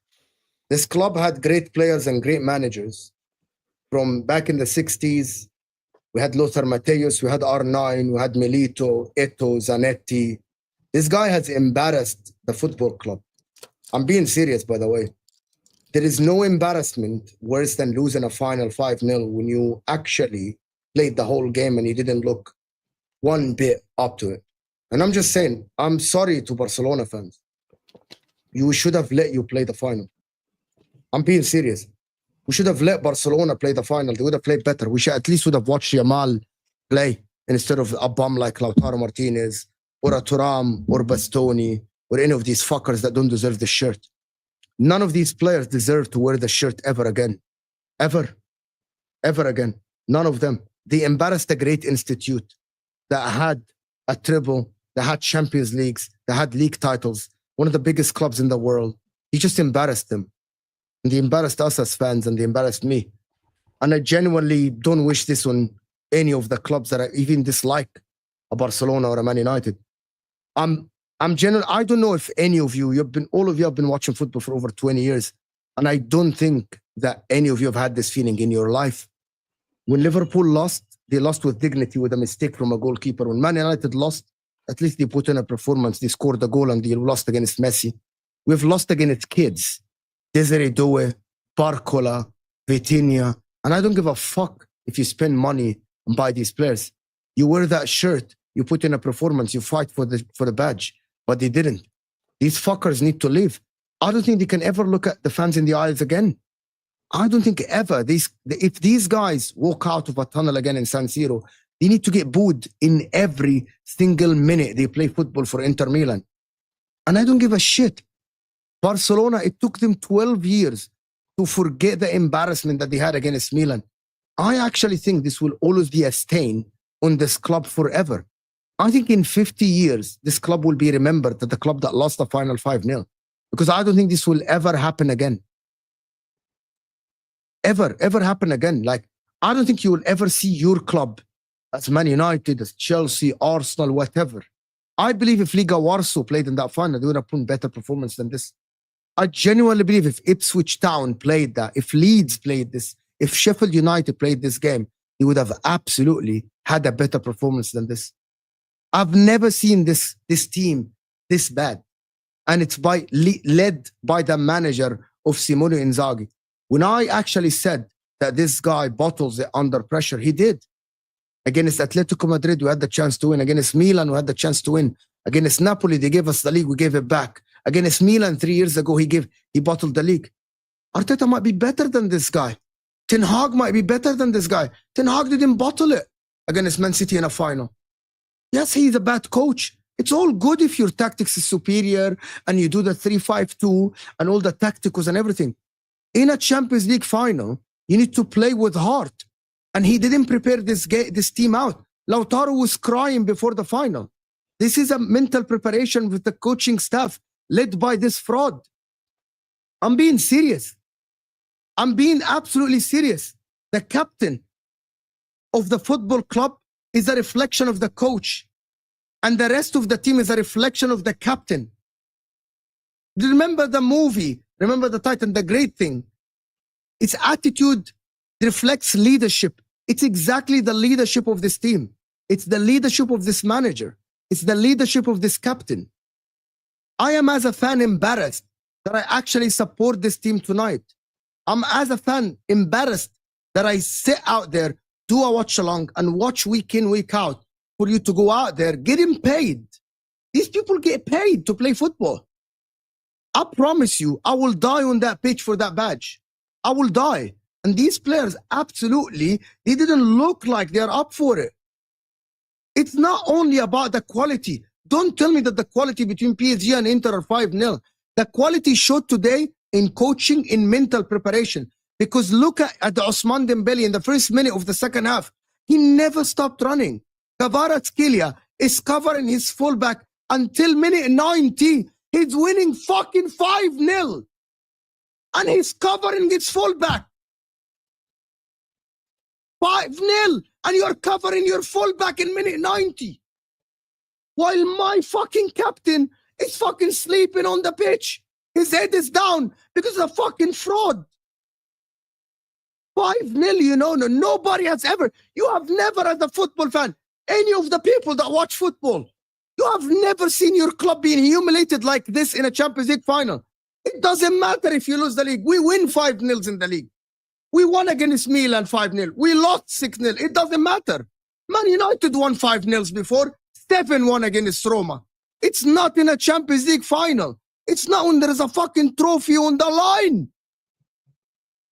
This club had great players and great managers. From back in the 60s, we had Lothar Matthäus, we had R9, we had Milito, Eto'o, Zanetti. This guy has embarrassed the football club. I'm being serious, by the way. There is no embarrassment worse than losing a final 5-0 when you actually played the whole game and you didn't look one bit up to it. And I'm just saying, I'm sorry to Barcelona fans. You should have let you play the final. I'm being serious. We should have let Barcelona play the final. They would have played better. We should at least would have watched Yamal play instead of a bum like Lautaro Martinez or a Thuram or Bastoni or any of these fuckers that don't deserve the shirt. None of these players deserve to wear the shirt ever again. Ever. Ever again. None of them. They embarrassed a great institute that had a treble, that had Champions Leagues, that had league titles, one of the biggest clubs in the world. He just embarrassed them. And they embarrassed us as fans, and they embarrassed me. And I genuinely don't wish this on any of the clubs that I even dislike, a Barcelona or a Man United. I don't know if any of you, all of you have been watching football for over 20 years. And I don't think that any of you have had this feeling in your life. When Liverpool lost, they lost with dignity with a mistake from a goalkeeper. When Man United lost, at least they put in a performance. They scored a goal and they lost against Messi. We've lost against kids. Desiree Doué, Barcola, Vitinha. And I don't give a fuck if you spend money and buy these players. You wear that shirt, you put in a performance, you fight for the badge. But they didn't. These fuckers need to leave. I don't think they can ever look at the fans in the eyes again. I don't think ever. If these guys walk out of a tunnel again in San Siro, they need to get booed in every single minute they play football for Inter Milan. And I don't give a shit. Barcelona, it took them 12 years to forget the embarrassment that they had against Milan. I actually think this will always be a stain on this club forever. I think in 50 years, this club will be remembered as the club that lost the final 5-0. Because I don't think this will ever happen again. Ever happen again. Like, I don't think you will ever see your club as Man United, as Chelsea, Arsenal, whatever. I believe if Liga Warsaw played in that final, they would have put in better performance than this. I genuinely believe if Ipswich Town played that, if Leeds played this, if Sheffield United played this game, they would have absolutely had a better performance than this. I've never seen this team this bad. And it's led by the manager of Simone Inzaghi. When I actually said that this guy bottles it under pressure, he did. Against Atletico Madrid, we had the chance to win. Against Milan, we had the chance to win. Against Napoli, they gave us the league, we gave it back. Against Milan 3 years ago, he bottled the league. Arteta might be better than this guy. Ten Hag might be better than this guy. Ten Hag didn't bottle it against Man City in a final. Yes, he's a bad coach. It's all good if your tactics is superior and you do the 3-5-2 and all the tacticals and everything. In a Champions League final, you need to play with heart. And he didn't prepare this team out. Lautaro was crying before the final. This is a mental preparation with the coaching staff led by this fraud. I'm being serious. I'm being absolutely serious. The captain of the football club is a reflection of the coach. And the rest of the team is a reflection of the captain. Remember the movie, remember the title, The Great Thing. Its attitude reflects leadership. It's exactly the leadership of this team. It's the leadership of this manager. It's the leadership of this captain. I am as a fan embarrassed that I actually support this team tonight. I'm as a fan embarrassed that I sit out there, do a watch along and watch week in, week out for you to go out there, getting paid. These people get paid to play football. I promise you, I will die on that pitch for that badge. I will die. And these players, absolutely, they didn't look like they're up for it. It's not only about the quality. Don't tell me that the quality between PSG and Inter are 5-0. The quality showed today in coaching, in mental preparation. Because look at Ousmane Dembele in the first minute of the second half. He never stopped running. Kvaratskhelia is covering his fullback until minute 90. He's winning fucking 5-0. And he's covering his fullback. 5-0. And you're covering your fullback in minute 90. While my fucking captain is fucking sleeping on the pitch. His head is down because of fucking fraud. 5-0, you know, nobody has ever, you have never as a football fan, any of the people that watch football, you have never seen your club being humiliated like this in a Champions League final. It doesn't matter if you lose the league. We win 5-0 in the league. We won against Milan 5-0. We lost 6-0. It doesn't matter. Man United won 5-0 before. 7-1 against Roma. It's not in a Champions League final. It's not when there is a fucking trophy on the line.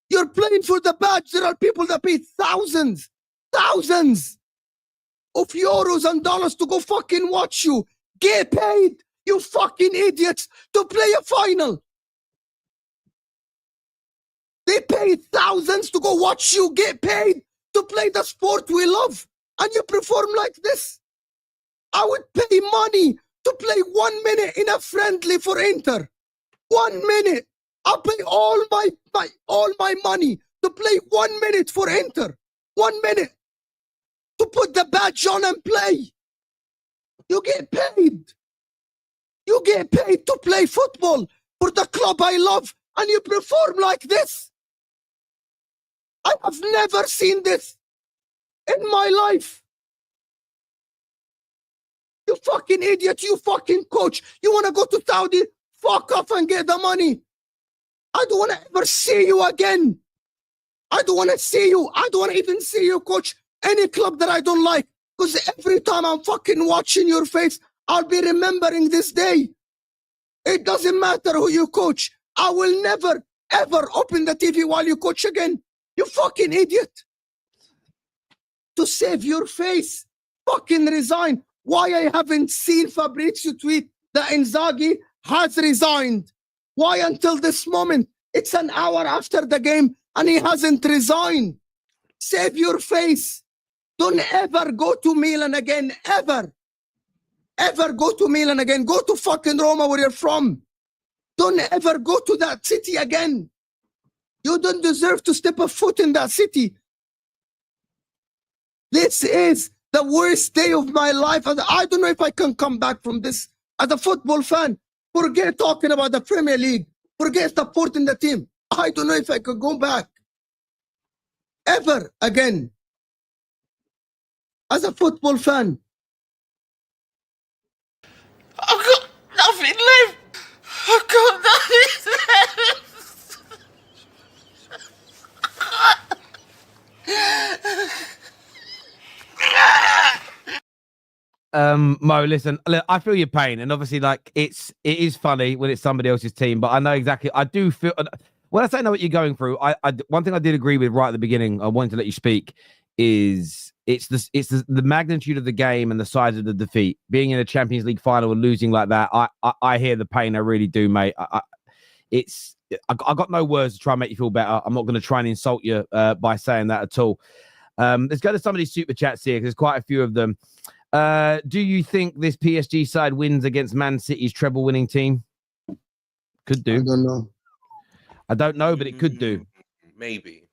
You're playing for the badge. There are people that pay thousands of euros and dollars to go fucking watch you. Get paid, you fucking idiots, to play a final. They pay thousands to go watch you get paid to play the sport we love. And you perform like this. I would pay money to play 1 minute in a friendly for Inter. 1 minute. I'll pay all my money to play 1 minute for Inter. 1 minute. To put the badge on and play. You get paid. You get paid to play football for the club I love, and you perform like this. I have never seen this in my life. You fucking idiot, you fucking coach. You want to go to Saudi? Fuck off and get the money. I don't want to ever see you again. I don't want to see you. I don't want to even see you coach any club that I don't like. Because every time I'm fucking watching your face, I'll be remembering this day. It doesn't matter who you coach. I will never, ever open the TV while you coach again. You fucking idiot. To save your face, fucking resign. Why I haven't seen Fabrizio tweet that Inzaghi has resigned? Why until this moment? It's an hour after the game and he hasn't resigned. Save your face. Don't ever go to Milan again, ever. Ever go to Milan again. Go to fucking Roma where you're from. Don't ever go to that city again. You don't deserve to step a foot in that city. This is the worst day of my life. And I don't know if I can come back from this as a football fan. Forget talking about the Premier League. Forget supporting the team. I don't know if I could go back ever again as a football fan. I've got nothing left. I've got nothing left. Mo, listen, look, I feel your pain, and obviously, like, it is funny when it's somebody else's team, but I know exactly. I do feel when I say I know what you're going through. One thing I did agree with right at the beginning. I wanted to let you speak. Is it's the magnitude of the game and the size of the defeat. Being in a Champions League final and losing like that, I hear the pain. I really do, mate. I got no words to try and make you feel better. I'm not going to try and insult you by saying that at all. Let's go to some of these super chats here because there's quite a few of them. Do you think this PSG side wins against Man City's treble winning team? Could do. I don't know. I don't know, but it could do. Maybe.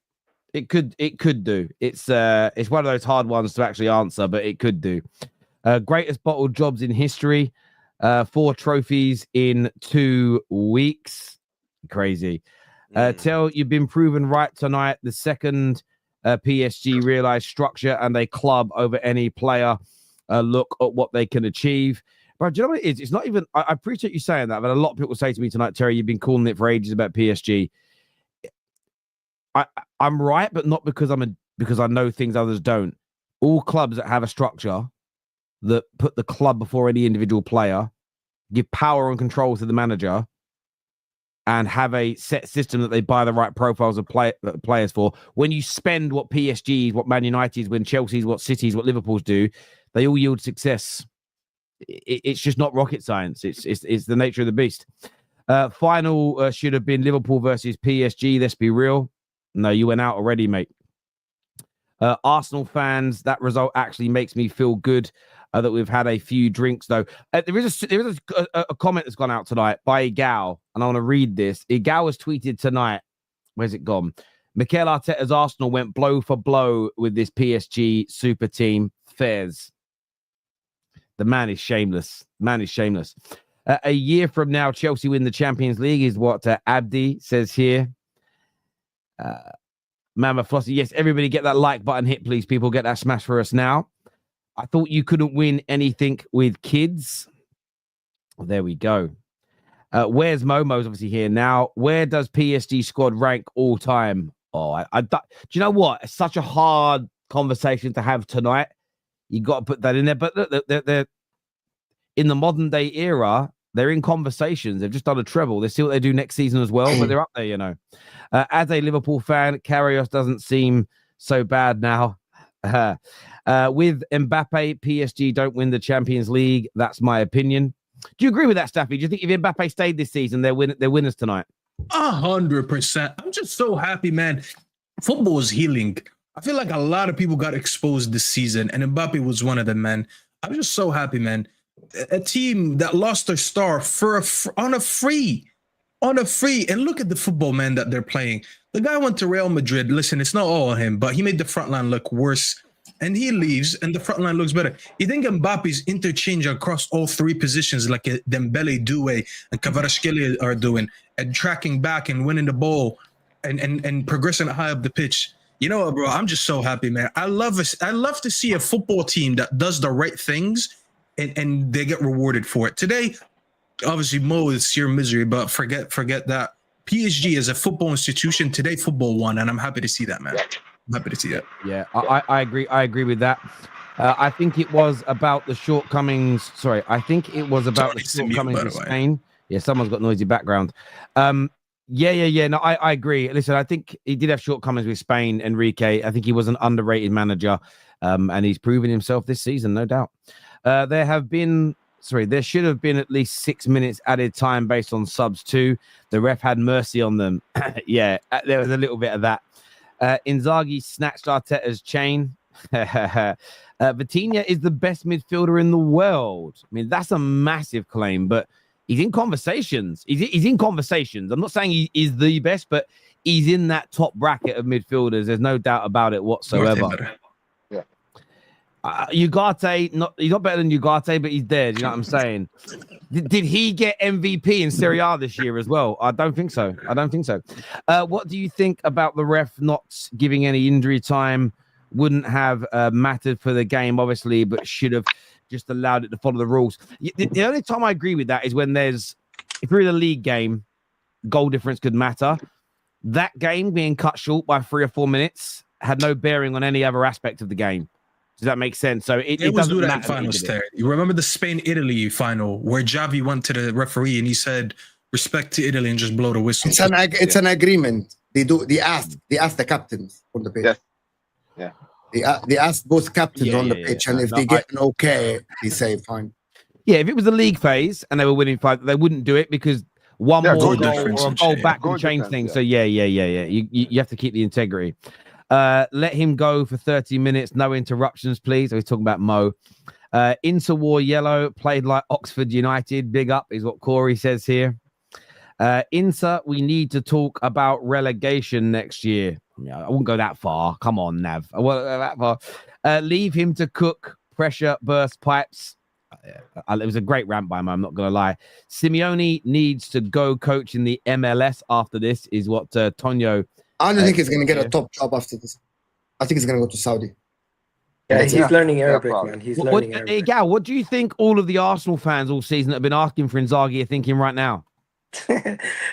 It could do. It's one of those hard ones to actually answer, but it could do. Greatest bottled jobs in history. 4 trophies in 2 weeks. Crazy. Tell you've been proven right tonight. The second PSG realized structure and a club over any player. Look at what they can achieve. Bro, do you know what it is? It's not even... I appreciate you saying that, but a lot of people say to me tonight, Terry, you've been calling it for ages about PSG. I'm right, but not because because I know things others don't. All clubs that have a structure that put the club before any individual player, give power and control to the manager, and have a set system that they buy the right profiles of players for. When you spend what PSG is, what Man United is, when Chelsea's, what City's, what Liverpool's do, they all yield success. It's just not rocket science. It's the nature of the beast. Final should have been Liverpool versus PSG. Let's be real. No, you went out already, mate. Arsenal fans, that result actually makes me feel good that we've had a few drinks, though. There is a comment that's gone out tonight by Egal, and I want to read this. Egal was tweeted tonight. Where's it gone? Mikel Arteta's Arsenal went blow for blow with this PSG super team. Fairs. The man is shameless. A year from now, Chelsea win the Champions League is what Abdi says here. Mama Flossie, yes, everybody get that like button hit, please. People get that smash for us now. I thought you couldn't win anything with kids. Well, there we go. Where's Momo's obviously here now? Where does PSG squad rank all time? Oh, do you know what? It's such a hard conversation to have tonight. You got to put that in there. But look, they're in the modern day era. They're in conversations. They've just done a treble. They see what they do next season as well, but they're up there, you know. As a Liverpool fan, Karius doesn't seem so bad now. With Mbappé, PSG don't win the Champions League. That's my opinion. Do you agree with that, Staffy? Do you think if Mbappé stayed this season, they're winners tonight? 100%. I'm just so happy, man. Football is healing. I feel like a lot of people got exposed this season, and Mbappé was one of them, man. I'm just so happy, man. A team that lost their star on a free, and look at the football, man, that they're playing. The guy went to Real Madrid. Listen, it's not all on him, but he made the front line look worse, and he leaves, and the front line looks better. You think Mbappe's interchange across all three positions, like Dembele, Doué, and Kvaratskhelia are doing, and tracking back and winning the ball, and progressing high up the pitch. You know what, bro? I'm just so happy, man. I love to see a football team that does the right things, and they get rewarded for it. Today, obviously, Mo is sheer misery, but forget that. PSG is a football institution. Today, football won, and I'm happy to see that, man. I'm happy to see that. Yeah, I agree. I agree with that. I think it was about the shortcomings. Sorry, I think it was about the shortcomings of Spain. Yeah, someone's got noisy background. Yeah. No, I agree. Listen, I think he did have shortcomings with Spain, Enrique. I think he was an underrated manager, and he's proven himself this season, no doubt. There should have been at least 6 minutes added time based on subs too. The ref had mercy on them. Yeah, there was a little bit of that. Inzaghi snatched Arteta's chain. Vitinha is the best midfielder in the world. I mean, that's a massive claim, but he's in conversations. He's in conversations. I'm not saying he is the best, but he's in that top bracket of midfielders. There's no doubt about it whatsoever. Ugarte, he's not better than Ugarte, but he's dead. You know what I'm saying? Did he get MVP in Serie A this year as well? I don't think so. What do you think about the ref not giving any injury time? Wouldn't have mattered for the game, obviously, but should have just allowed it to follow the rules. The only time I agree with that is when if you're in a league game, goal difference could matter. That game being cut short by 3 or 4 minutes had no bearing on any other aspect of the game. Does that make sense? So it doesn't matter. Finals, you remember the Spain-Italy final where Xavi went to the referee and he said, "Respect to Italy," and just blow the whistle. It's an agreement. They asked the captains on the pitch. Yeah. They asked both captains on the pitch, and if they get an okay, they say fine. Yeah, if it was the league phase and they were winning 5, they wouldn't do it because one more goal or a goal back can change things. So yeah. You have to keep the integrity. Let him go for 30 minutes, no interruptions, please. We're talking about Mo. Inter wore yellow, played like Oxford United. Big up is what Corey says here. Inter, we need to talk about relegation next year. Yeah, I wouldn't go that far. Come on, Nav. I won't go that far. Leave him to cook. Pressure burst pipes. It was a great rant by him, I'm not going to lie. Simeone needs to go coach in the MLS after this, is what Tonyo. I don't think he's going to get a top job after this. I think he's going to go to Saudi. Yeah, he's learning Arabic, man. He's learning Arabic. Egal, what do you think all of the Arsenal fans all season that have been asking for Inzaghi are thinking right now?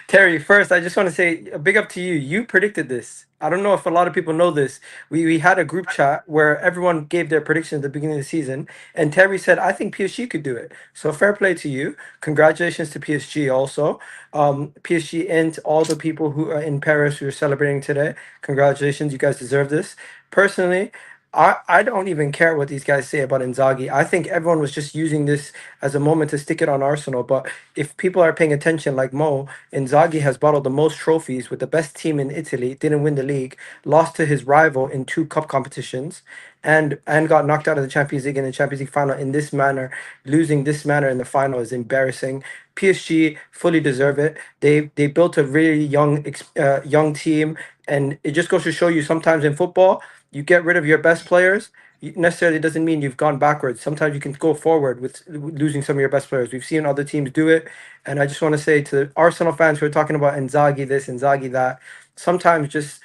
Terry, first, I just want to say a big up to you. You predicted this. I don't know if a lot of people know this. We had a group chat where everyone gave their predictions at the beginning of the season, and Terry said, I think PSG could do it. So fair play to you. Congratulations to PSG also. PSG and all the people who are in Paris who are celebrating today. Congratulations. You guys deserve this. Personally, I don't even care what these guys say about Inzaghi. I think everyone was just using this as a moment to stick it on Arsenal. But if people are paying attention like Mo, Inzaghi has bottled the most trophies with the best team in Italy, didn't win the league, lost to his rival in 2 cup competitions, and got knocked out of the Champions League in the Champions League final in this manner. Losing this manner in the final is embarrassing. PSG fully deserve it. They built a really young team, and it just goes to show you sometimes in football, you get rid of your best players, necessarily doesn't mean you've gone backwards. Sometimes you can go forward with losing some of your best players. We've seen other teams do it. And I just want to say to Arsenal fans who are talking about Inzaghi this, Inzaghi that, sometimes just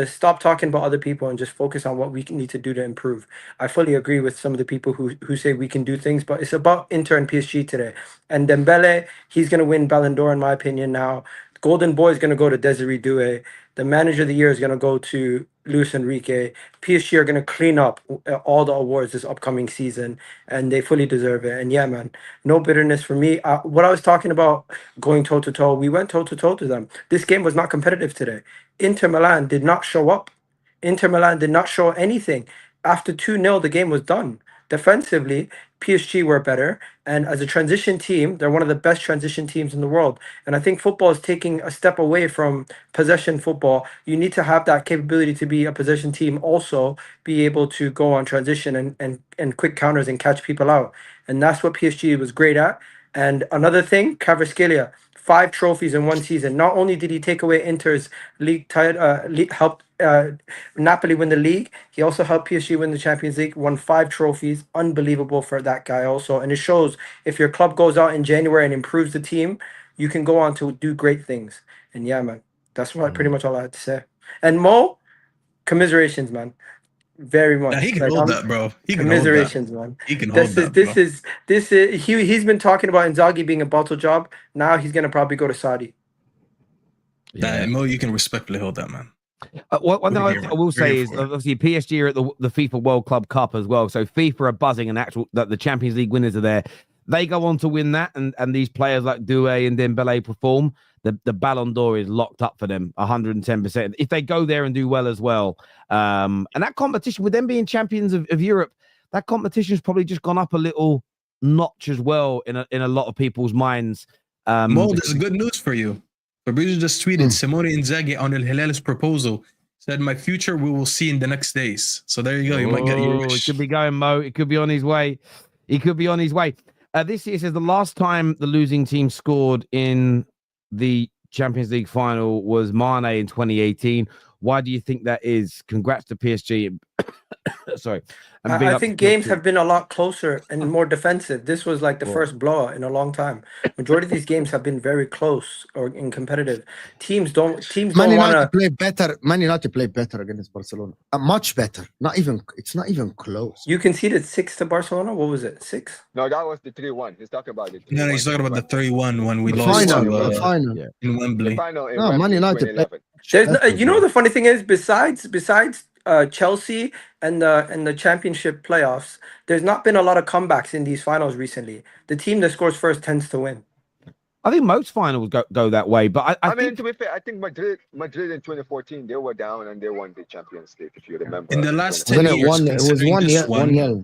stop talking about other people and just focus on what we need to do to improve. I fully agree with some of the people who say we can do things, but it's about Inter and PSG today. And Dembele, he's going to win Ballon d'Or in my opinion now. Golden Boy is going to go to Desiree Doué. The manager of the year is going to go to Luis Enrique. PSG are going to clean up all the awards this upcoming season, and they fully deserve it. And yeah, man, no bitterness for me. What I was talking about going toe to toe, we went toe to toe to them. This game was not competitive today. Inter Milan did not show up. Inter Milan did not show anything. After 2-0, the game was done. Defensively, PSG were better. And as a transition team, they're one of the best transition teams in the world. And I think football is taking a step away from possession football. You need to have that capability to be a possession team, also be able to go on transition and quick counters and catch people out. And that's what PSG was great at. And another thing, Kvaratskhelia, 5 trophies in one season. Not only did he take away Inter's league title, helped Napoli win the league, he also helped PSG win the Champions League, won 5 trophies. Unbelievable for that guy also. And it shows if your club goes out in January and improves the team, you can go on to do great things. And yeah, man, that's what pretty much all I had to say. And Mo, commiserations, man. Very much. Yeah, he can Like, hold that, bro. He can hold that. commiserations, man. He can hold that, This is he's been talking about Inzaghi being a bottle job. Now he's gonna probably go to Saudi. Nah, Mo, you can respectfully hold that, man. One thing I will say Very is important. obviously PSG are at the FIFA World Club Cup as well. So FIFA are buzzing, and that the Champions League winners are there. They go on to win that, and these players like Doué and Dembele perform. The Ballon d'Or is locked up for them 110%. If they go there and do well as well, and that competition with them being champions of Europe, that competition's probably just gone up a little notch as well in a lot of people's minds. Mo, there's good news for you. Fabrizio just tweeted Simone Inzaghi on El Hilal's proposal. Said, "My future we will see in the next days." So there you go. You might get your wish. It could be going, Mo. It could be on his way. He could be on his way. This year says the last time the losing team scored in the Champions League final was Mane in 2018. Why do you think that is? Congrats to PSG. Sorry. I think games have been a lot closer and more defensive. This was like the first blowout in a long time. Majority of these games have been very close or in competitive. Teams don't want to play better. Man United play better against Barcelona. Much better. It's not even close. You conceded 6 to Barcelona. What was it? 6? No, that was the 3-1. He's talking about it. No, he's talking about the 3-1 when we lost The final. in Wembley. The final in No, Man United 2011. You know the funny thing is, besides Chelsea and the championship playoffs, there's not been a lot of comebacks in these finals recently. The team that scores first tends to win. I think most finals go that way, but I mean, think to be fair, I think Madrid in 2014 they were down and they won the Champions League. If you remember, In the last 10 years, it was one year.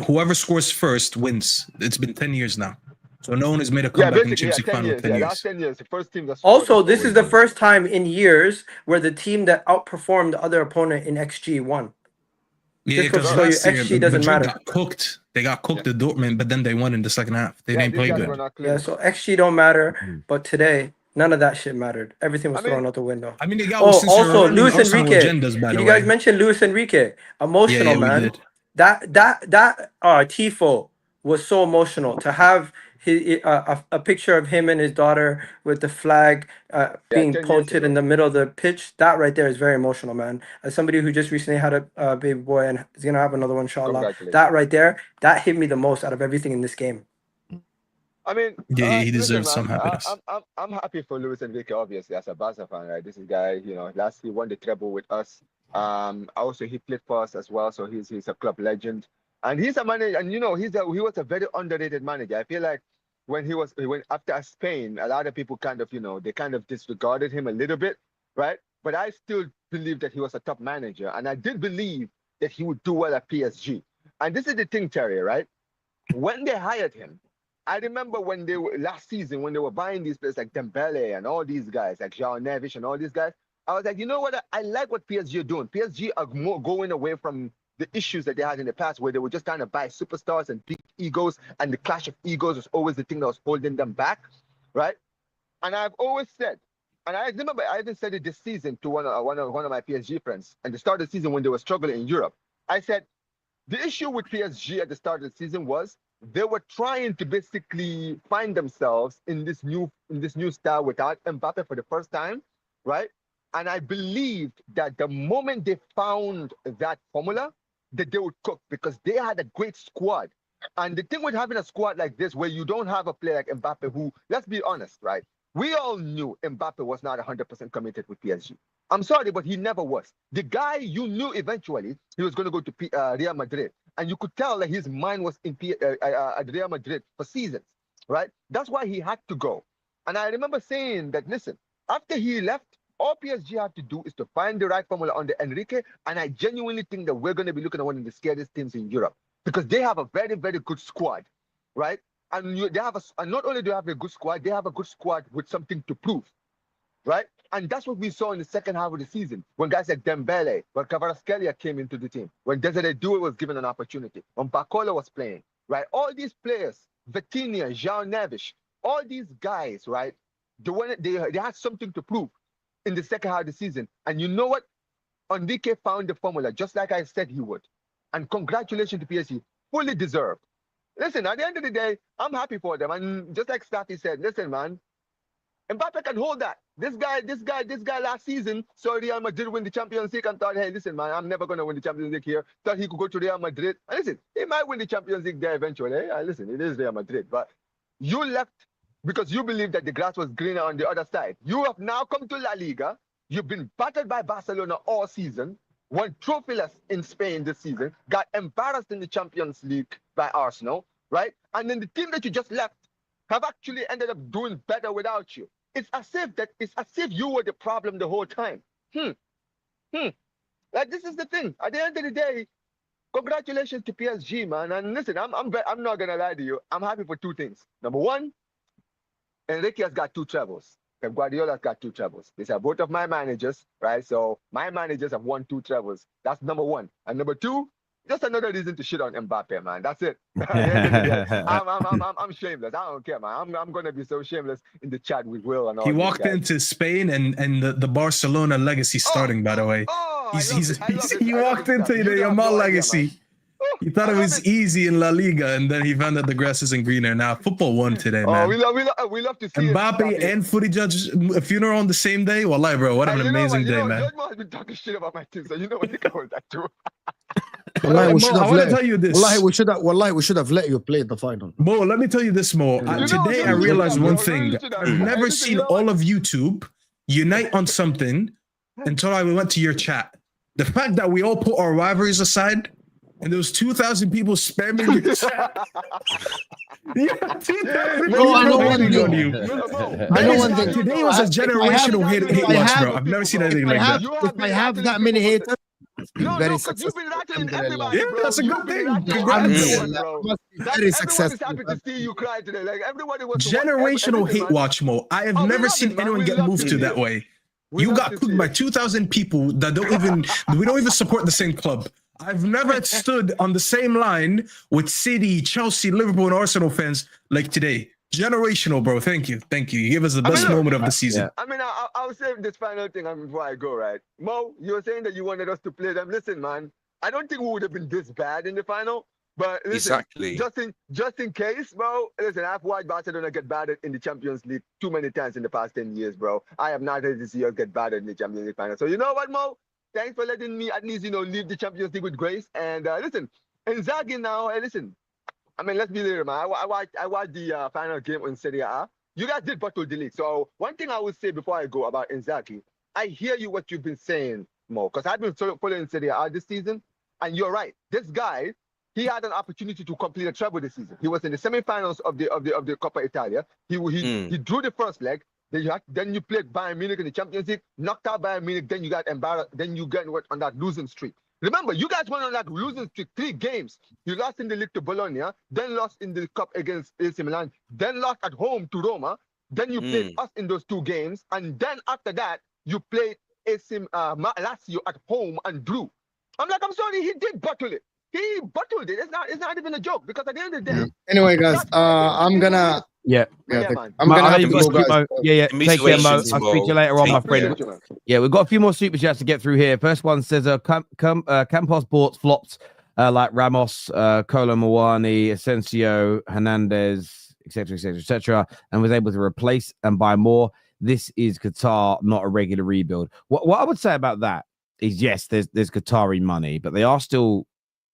Whoever scores first wins. It's been 10 years now. So no one has made a comeback in the Champions League final in 10 years. Last 10 years, the first team that's Also, this is the first time in years where the team that outperformed the other opponent in XG won. Yeah, Just goes because to show you last year, XG doesn't Madrid matter. got cooked. They got cooked at Dortmund, but then they won in the second half. They didn't play good. Yeah, so XG don't matter, but today none of that shit mattered. Everything was thrown out the window. I mean, they got also Luis Enrique. Agendas, by Did the you guys way. mention Luis Enrique? Emotional, Yeah, man. we did. That tifo was so emotional to have a picture of him and his daughter with the flag being 10 years posted ago. in the middle of the pitch. That right there is very emotional, man. As somebody who just recently had a baby boy and is gonna have another one, inshallah. Congratulations. That right there, that hit me the most out of everything in this game. I mean, Yeah, he listen, deserves man, some happiness. I'm happy for Luis Enrique, obviously, as a Barca fan, right? This is a guy, last he won the treble with us. Also he played for us as well, so he's a club legend, and he's a manager. And he was a very underrated manager. I feel like when he went after Spain, a lot of people kind of disregarded him a little bit, right? But I still believe that he was a top manager, and I did believe that he would do well at PSG. And this is the thing, Terry, right? When they hired him, I remember when they were last season when they were buying these players like Dembele and all these guys, like João Neves and all these guys. I was like, you know what? I like what PSG are doing. PSG are more going away from the issues that they had in the past, where they were just trying to buy superstars and big egos, and the clash of egos was always the thing that was holding them back, right? And I've always said, and I remember I even said it this season to one of my PSG friends, at the start of the season when they were struggling in Europe. I said, The issue with PSG at the start of the season was they were trying to basically find themselves in this new style without Mbappé for the first time, right? And I believed that the moment they found that formula, that they would cook because they had a great squad. And the thing with having a squad like this, where you don't have a player like Mbappé, who, let's be honest, right? We all knew Mbappé was not 100% committed with PSG. I'm sorry, but he never was. The guy, you knew eventually he was going to go to Real Madrid. And you could tell that his mind was in at Real Madrid for seasons, right? That's why he had to go. And I remember saying that, listen, after he left, all PSG have to do is to find the right formula under Enrique. And I genuinely think that we're going to be looking at one of the scariest teams in Europe because they have a very, very good squad, right? And they have and not only do they have a good squad, they have a good squad with something to prove, right? And that's what we saw in the second half of the season when guys like Dembele, when Kvaratskhelia came into the team, when Desiree Doué was given an opportunity, when Bacola was playing, right? All these players, Vitinha, João Neves, all these guys, right? They had something to prove in the second half of the season. And you know what? Enrique found the formula, just like I said he would. And congratulations to PSG, fully deserved. Listen, at the end of the day, I'm happy for them. And just like Staffy said, listen, man, Mbappé can hold that. This guy last season saw Real Madrid win the Champions League and thought, hey, listen, man, I'm never going to win the Champions League here. Thought he could go to Real Madrid. And listen, he might win the Champions League there eventually. Listen, it is Real Madrid. But you left because you believe that the grass was greener on the other side. You have now come to La Liga. You've been battered by Barcelona all season. Won trophyless in Spain this season. Got embarrassed in the Champions League by Arsenal, right? And then the team that you just left have actually ended up doing better without you. It's as if you were the problem the whole time. Like, this is the thing. At the end of the day, congratulations to PSG, man. And listen, I'm not gonna lie to you. I'm happy for two things. Number one, Enrique has got 2 trebles. Pep Guardiola's got 2 trebles. These are both of my managers, right? So my managers have won 2 trebles. That's number one. And number two, just another reason to shit on Mbappé, man. That's it. I'm shameless. I don't care, man. I'm gonna be so shameless in the chat with Will and all. He walked into Spain and the Barcelona legacy starting, by the way. He walked into the Yamal legacy. He thought it was easy in La Liga, and then he found that the grass isn't greener. Now football won today, man. We love to see Mbappé and footy judge a funeral on the same day. Wallahi, bro, what an amazing day, man. Judge has been talking shit about my team, so you know what the guy was that too. Wallahi, I want to tell you this. Wallahi, we should have let you play the final. Mo, let me tell you this, Mo. Today I realized one thing. I've never seen all of YouTube unite on something until I went to your chat. The fact that we all put our rivalries aside and there was 2,000 people spamming your chat. Yeah, 2,000 people hating on you. Today was a generational hate watch, bro. I've never seen anything like that. If I have that many haters, very successful. Yeah, that's a good thing. Very successful. Happy to see you cry today. Like, everybody was generational hate watch, Mo. I have never seen anyone get moved to that way. You got cooked by 2,000 people that we don't even support the same club. I've never stood on the same line with City, Chelsea, Liverpool, and Arsenal fans like today. Generational, bro. Thank you. You gave us the best moment of the season. I mean, I'll say this final thing before I go, right? Mo, you were saying that you wanted us to play them. Listen, man, I don't think we would have been this bad in the final. But listen, exactly. Just in case, bro. Listen, I've watched Barcelona get battered in the Champions League too many times in the past 10 years, bro. I have not had to see us get battered in the Champions League final. So you know what, Mo? Thanks for letting me at least, leave the Champions League with grace. And listen, Inzaghi now, listen. I mean, let's be real, man. I watched the final game on Serie A. You guys did battle the league. So one thing I would say before I go about Inzaghi, I hear you what you've been saying, Mo, because I've been following Serie A this season, and you're right. This guy, he had an opportunity to complete a treble this season. He was in the semifinals of the Coppa Italia. He drew the first leg. Then you played Bayern Munich in the Champions League, knocked out Bayern Munich. Then you got embarrassed. Then you got on that losing streak. Remember, you guys went on that losing streak 3 games. You lost in the league to Bologna, then lost in the cup against AC Milan, then lost at home to Roma. Then you played us in those 2 games, and then after that you played AC Lazio at home and drew. I'm sorry, he did bottle it. He bottled it. It's not even a joke because at the end of the day. Anyway, guys, I'm gonna. Yeah, man. I'm gonna have to go, guys. Yeah. Take care, Mo. I'll speak to you later on, my friend. Yeah, we've got a few more super chats to get through here. First one says, Campos bought flopped like Ramos, Kolo Muani, Asensio, Hernandez, etc., and was able to replace and buy more. This is Qatar, not a regular rebuild. What I would say about that is, yes, there's Qatari money, but they are still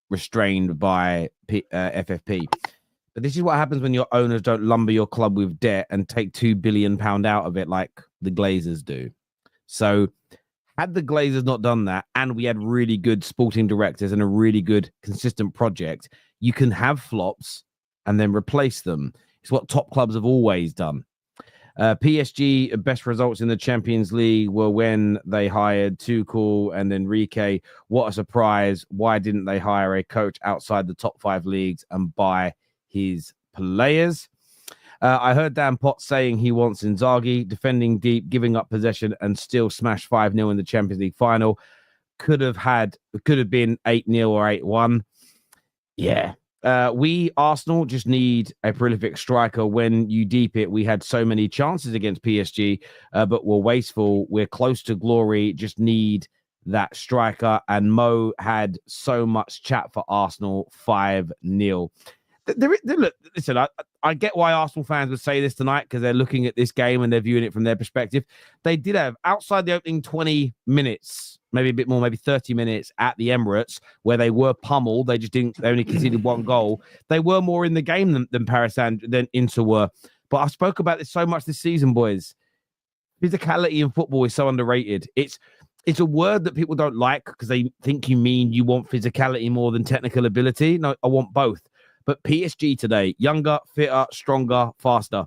restrained by FFP. But this is what happens when your owners don't lumber your club with debt and take £2 billion out of it like the Glazers do. So had the Glazers not done that, and we had really good sporting directors and a really good consistent project, you can have flops and then replace them. It's what top clubs have always done. PSG best results in the Champions League were when they hired Tuchel and Enrique. What a surprise. Why didn't they hire a coach outside the top 5 leagues and buy his players? I heard Dan Potts saying he wants Inzaghi, defending deep, giving up possession, and still smash 5-0 in the Champions League final. Could have been 8-0 or 8-1. Yeah. We, Arsenal, just need a prolific striker. When you deep it, we had so many chances against PSG, but we're wasteful. We're close to glory, just need that striker. And Mo had so much chat for Arsenal, 5-0. Look, listen, I get why Arsenal fans would say this tonight, because they're looking at this game and they're viewing it from their perspective. They did have, outside the opening 20 minutes, maybe a bit more, maybe 30 minutes at the Emirates, where they were pummeled. They only conceded 1 goal. They were more in the game than Paris than Inter were. But I spoke about this so much this season, boys. Physicality in football is so underrated. It's a word that people don't like because they think you mean you want physicality more than technical ability. No, I want both. But PSG today, younger, fitter, stronger, faster.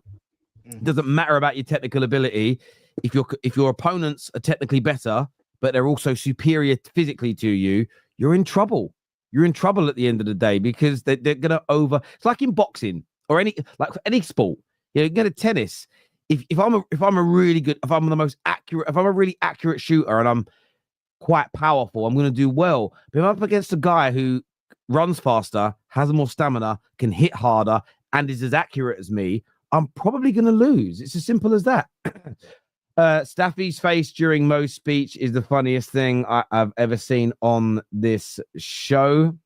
It doesn't matter about your technical ability. If your opponents are technically better, but they're also superior physically to you, you're in trouble. You're in trouble at the end of the day, because they're going to it's like in boxing or any sport. You go to tennis. If I'm a really accurate shooter and I'm quite powerful, I'm going to do well. But if I'm up against a guy who runs faster, has more stamina, can hit harder, and is as accurate as me, I'm probably going to lose. It's as simple as that. Staffy's face during Mo's speech is the funniest thing I've ever seen on this show.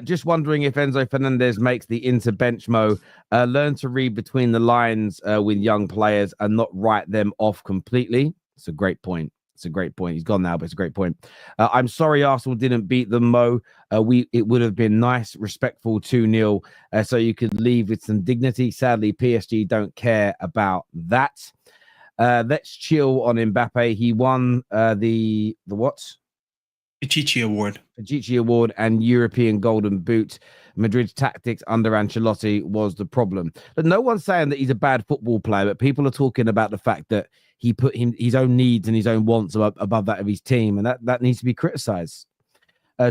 Just wondering if Enzo Fernandez makes the Inter bench, Mo. Learn to read between the lines with young players and not write them off completely. It's a great point. He's gone now, but it's a great point. I'm sorry Arsenal didn't beat them, Mo. It would have been nice, respectful 2-0, so you could leave with some dignity. Sadly, PSG don't care about that. Let's chill on Mbappe. He won the what? Pichichi Award. Pichichi Award and European Golden Boot. Madrid's tactics under Ancelotti was the problem. But no one's saying that he's a bad football player, but people are talking about the fact that he put his own needs and his own wants above that of his team, and that needs to be criticized.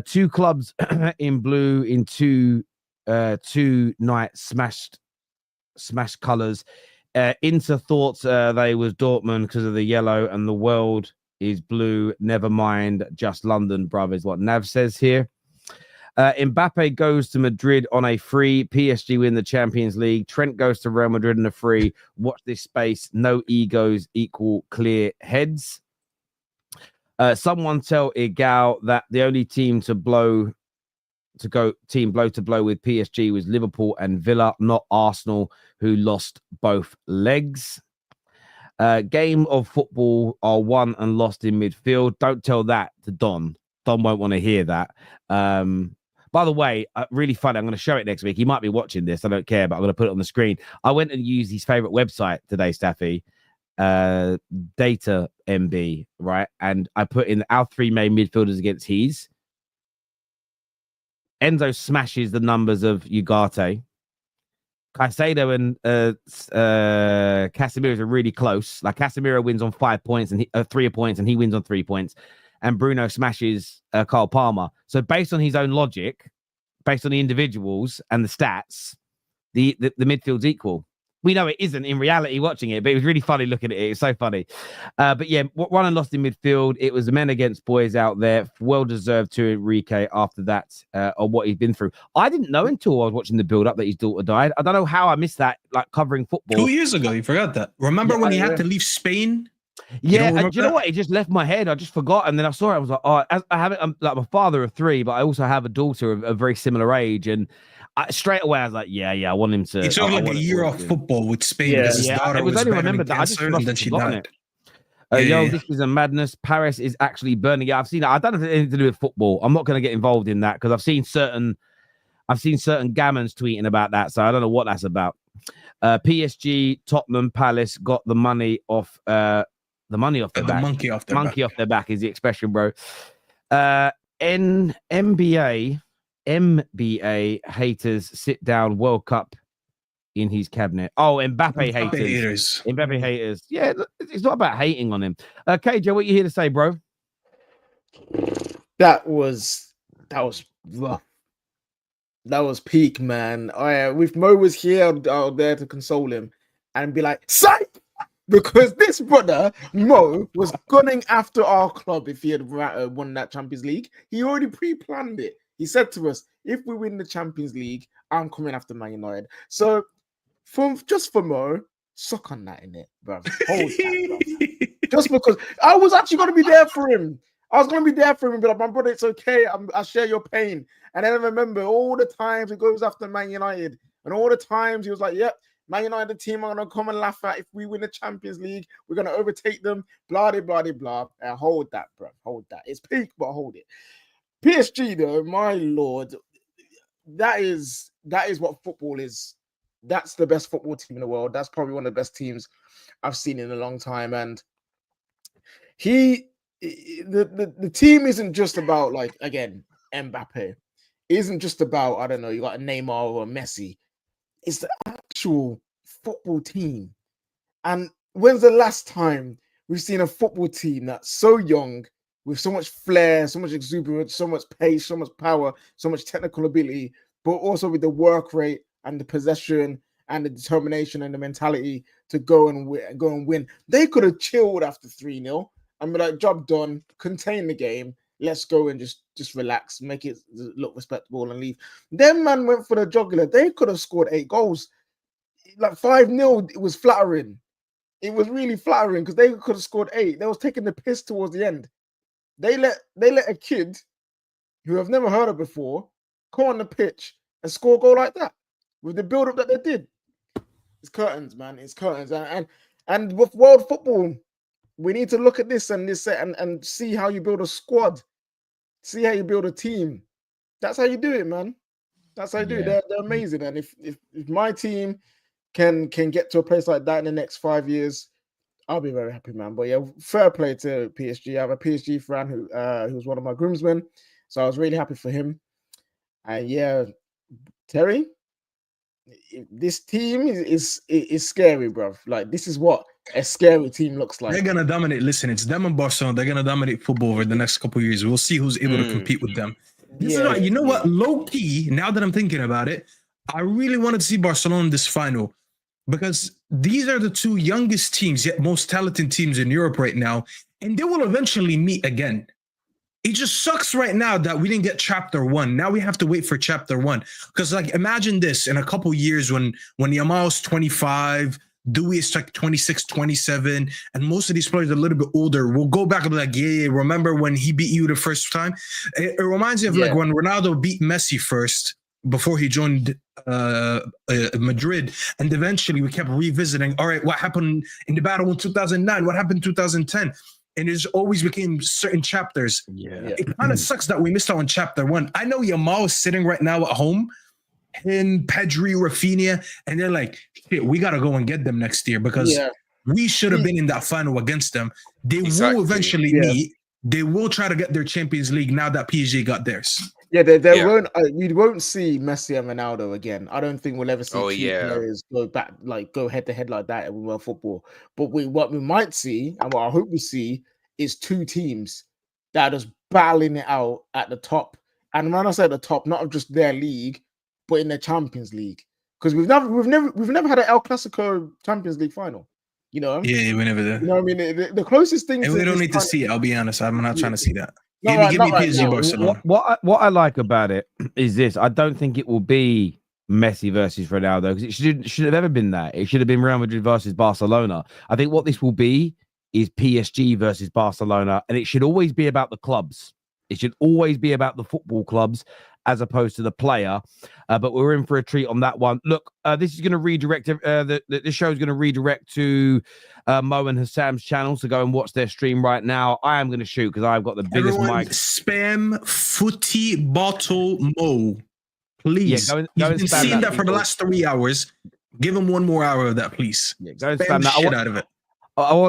2 clubs in blue in two night smashed colors. Inter thought they was Dortmund because of the yellow, and the world is blue. Never mind, just London, bruv, is what Nav says here. Mbappe goes to Madrid on a free. PSG win the Champions League. Trent goes to Real Madrid on a free. Watch this space. No egos equal clear heads. Someone tell Egal that the only team to blow with PSG was Liverpool and Villa, not Arsenal, who lost both legs. Game of football are won and lost in midfield. Don't tell that to Don. Don won't want to hear that. By the way, really funny. I'm going to show it next week. He might be watching this. I don't care, but I'm going to put it on the screen. I went and used his favorite website today, Staffy, Data MB, right? And I put in our 3 main midfielders against his. Enzo smashes the numbers of Ugarte. Caicedo and Casemiro are really close. Like Casemiro wins on 5 points and 3 points, and he wins on 3 points. And Bruno smashes Kyle Palmer. So based on his own logic, based on the individuals and the stats, the midfield's equal. We know it isn't in reality watching it, but it was really funny looking at it. It was so funny. But yeah, won and lost in midfield. It was men against boys out there. Well deserved to Enrique after that, or what he'd been through. I didn't know until I was watching the build up that his daughter died. I don't know how I missed that, like covering football. 2 years ago, you forgot that. Remember when he had to leave Spain Yeah, don't do you know what? It just left my head. I just forgot, and then I saw it. I was like, "Oh, I have it." I'm like, I'm a father of 3, but I also have a daughter of a very similar age, and straight away I was like, "Yeah, I want him to." He took I like a want year to off football with Spain Yeah. because his Yeah, daughter it was only battling remembered that I just cancer must and then have she forgotten died. it. Yeah. This is a madness. Paris is actually burning. Yeah, I've seen it. I don't know if it's anything to do with football. I'm not going to get involved in that because I've seen certain gammons tweeting about that, so I don't know what that's about. PSG, Tottenham, Palace got the money off. The money off their The back. monkey off their Monkey back. off their back is the expression, bro. NBA haters sit down World Cup in his cabinet. Oh, Mbappe haters. Mbappe haters. Yeah, it's not about hating on him. KJ, what you here to say, bro? That was rough. That was peak, man. If Mo was here, out there to console him and be like, psych! Because this brother, Mo, was gunning after our club if he had won that Champions League. He already pre-planned it. He said to us, if we win the Champions League, I'm coming after Man United. So, for Mo, suck on that, innit, bro. Hold that, bro. Just because I was actually going to be there for him. I was going to be there for him and be like, my brother, it's okay. I share your pain. And then I remember all the times he goes after Man United. And all the times he was like, yep, Man United team are going to come and laugh at if we win the Champions League. We're going to overtake them. Blah, blah, blah, blah. Hold that, bro. Hold that. It's peak, but hold it. PSG, though, my lord, that is what football is. That's the best football team in the world. That's probably one of the best teams I've seen in a long time. And the team isn't just about, like, again, Mbappe. It isn't just about, I don't know, you got a Neymar or a Messi. It's the actual football team. And when's the last time we've seen a football team that's so young, with so much flair, so much exuberance, so much pace, so much power, so much technical ability, but also with the work rate and the possession and the determination and the mentality to go and win. They could have chilled after 3-0 and be like, job done, contain the game, let's go and just relax, make it look respectable and leave. Them man went for the jugular. They could have scored 8 goals. Like 5-0, it was flattering. It was really flattering because they could have scored 8. They was taking the piss towards the end. They let a kid who I've never heard of before come on the pitch and score a goal like that with the build-up that they did. It's curtains, man. It's curtains. And with world football, we need to look at this and see how you build a squad, see how you build a team. That's how you do it, man. That's how you do it. They're amazing. And if my team can get to a place like that in the next 5 years, I'll be very happy, man. But yeah, fair play to PSG. I have a PSG fan who's one of my groomsmen, so I was really happy for him. And yeah, Terry, this team is scary, bro. Like, this is what a scary team looks like. They're gonna dominate. Listen, it's them and Barcelona. They're gonna dominate football over the next couple of years. We'll see who's able to compete with them. You know what? Low key, now that I'm thinking about it, I really wanted to see Barcelona in this final because these are the 2 youngest teams, yet most talented teams in Europe right now, and they will eventually meet again. It just sucks right now that we didn't get chapter 1. Now we have to wait for chapter 1. Because, like, imagine this in a couple years when Yamal's 25, Dewey is like 26, 27, and most of these players are a little bit older. We'll go back and be like, yeah, remember when he beat you the first time? It reminds me of like when Ronaldo beat Messi first before he joined Madrid, and eventually we kept revisiting, all right, what happened in the battle in 2009? What happened in 2010? And it always became certain chapters. It kind of sucks that we missed out on chapter 1. I know Yamal is sitting right now at home, him, Pedri, Rafinha, and they're like, shit, we got to go and get them next year because we should have been in that final against them. They will eventually meet. They will try to get their Champions League now that PSG got theirs. Yeah, they won't. We won't see Messi and Ronaldo again. I don't think we'll ever see players go head to head like that in world football. But what we might see, and what I hope we see, is 2 teams that are just battling it out at the top. And when I say at the top, not of just their league, but in the Champions League, because we've never had an El Clasico Champions League final. You know? Yeah, we never did. You know what I mean? The closest thing. And we don't need to see it. I'll be honest. I'm not trying to see that. Give me PSG Barcelona. What I like about it is this. I don't think it will be Messi versus Ronaldo because it should have never been that. It should have been Real Madrid versus Barcelona. I think what this will be is PSG versus Barcelona, and it should always be about the clubs. It should always be about the football clubs as opposed to the player. But we're in for a treat on that one. Look, this is going to redirect. This show is going to redirect to Mo and Hassam's channel. So go and watch their stream right now. I am going to shoot because I've got the biggest mic. Spam Footy Bottle Mo. Please. Yeah, You've been seeing that for the last 3 hours. Give him 1 more hour of that, please. Yeah, go and spam that. Shit out of it.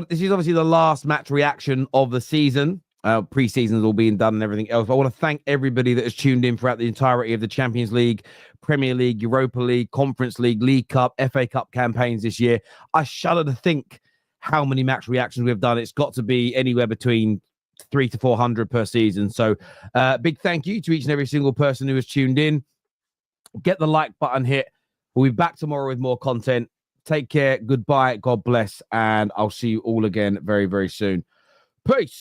This is obviously the last match reaction of the season. Pre-season's all being done and everything else. But I want to thank everybody that has tuned in throughout the entirety of the Champions League, Premier League, Europa League, Conference League, League Cup, FA Cup campaigns this year. I shudder to think how many match reactions we've done. It's got to be anywhere between 300 to 400 per season. So big thank you to each and every single person who has tuned in. Get the like button hit. We'll be back tomorrow with more content. Take care. Goodbye. God bless. And I'll see you all again very, very soon. Peace.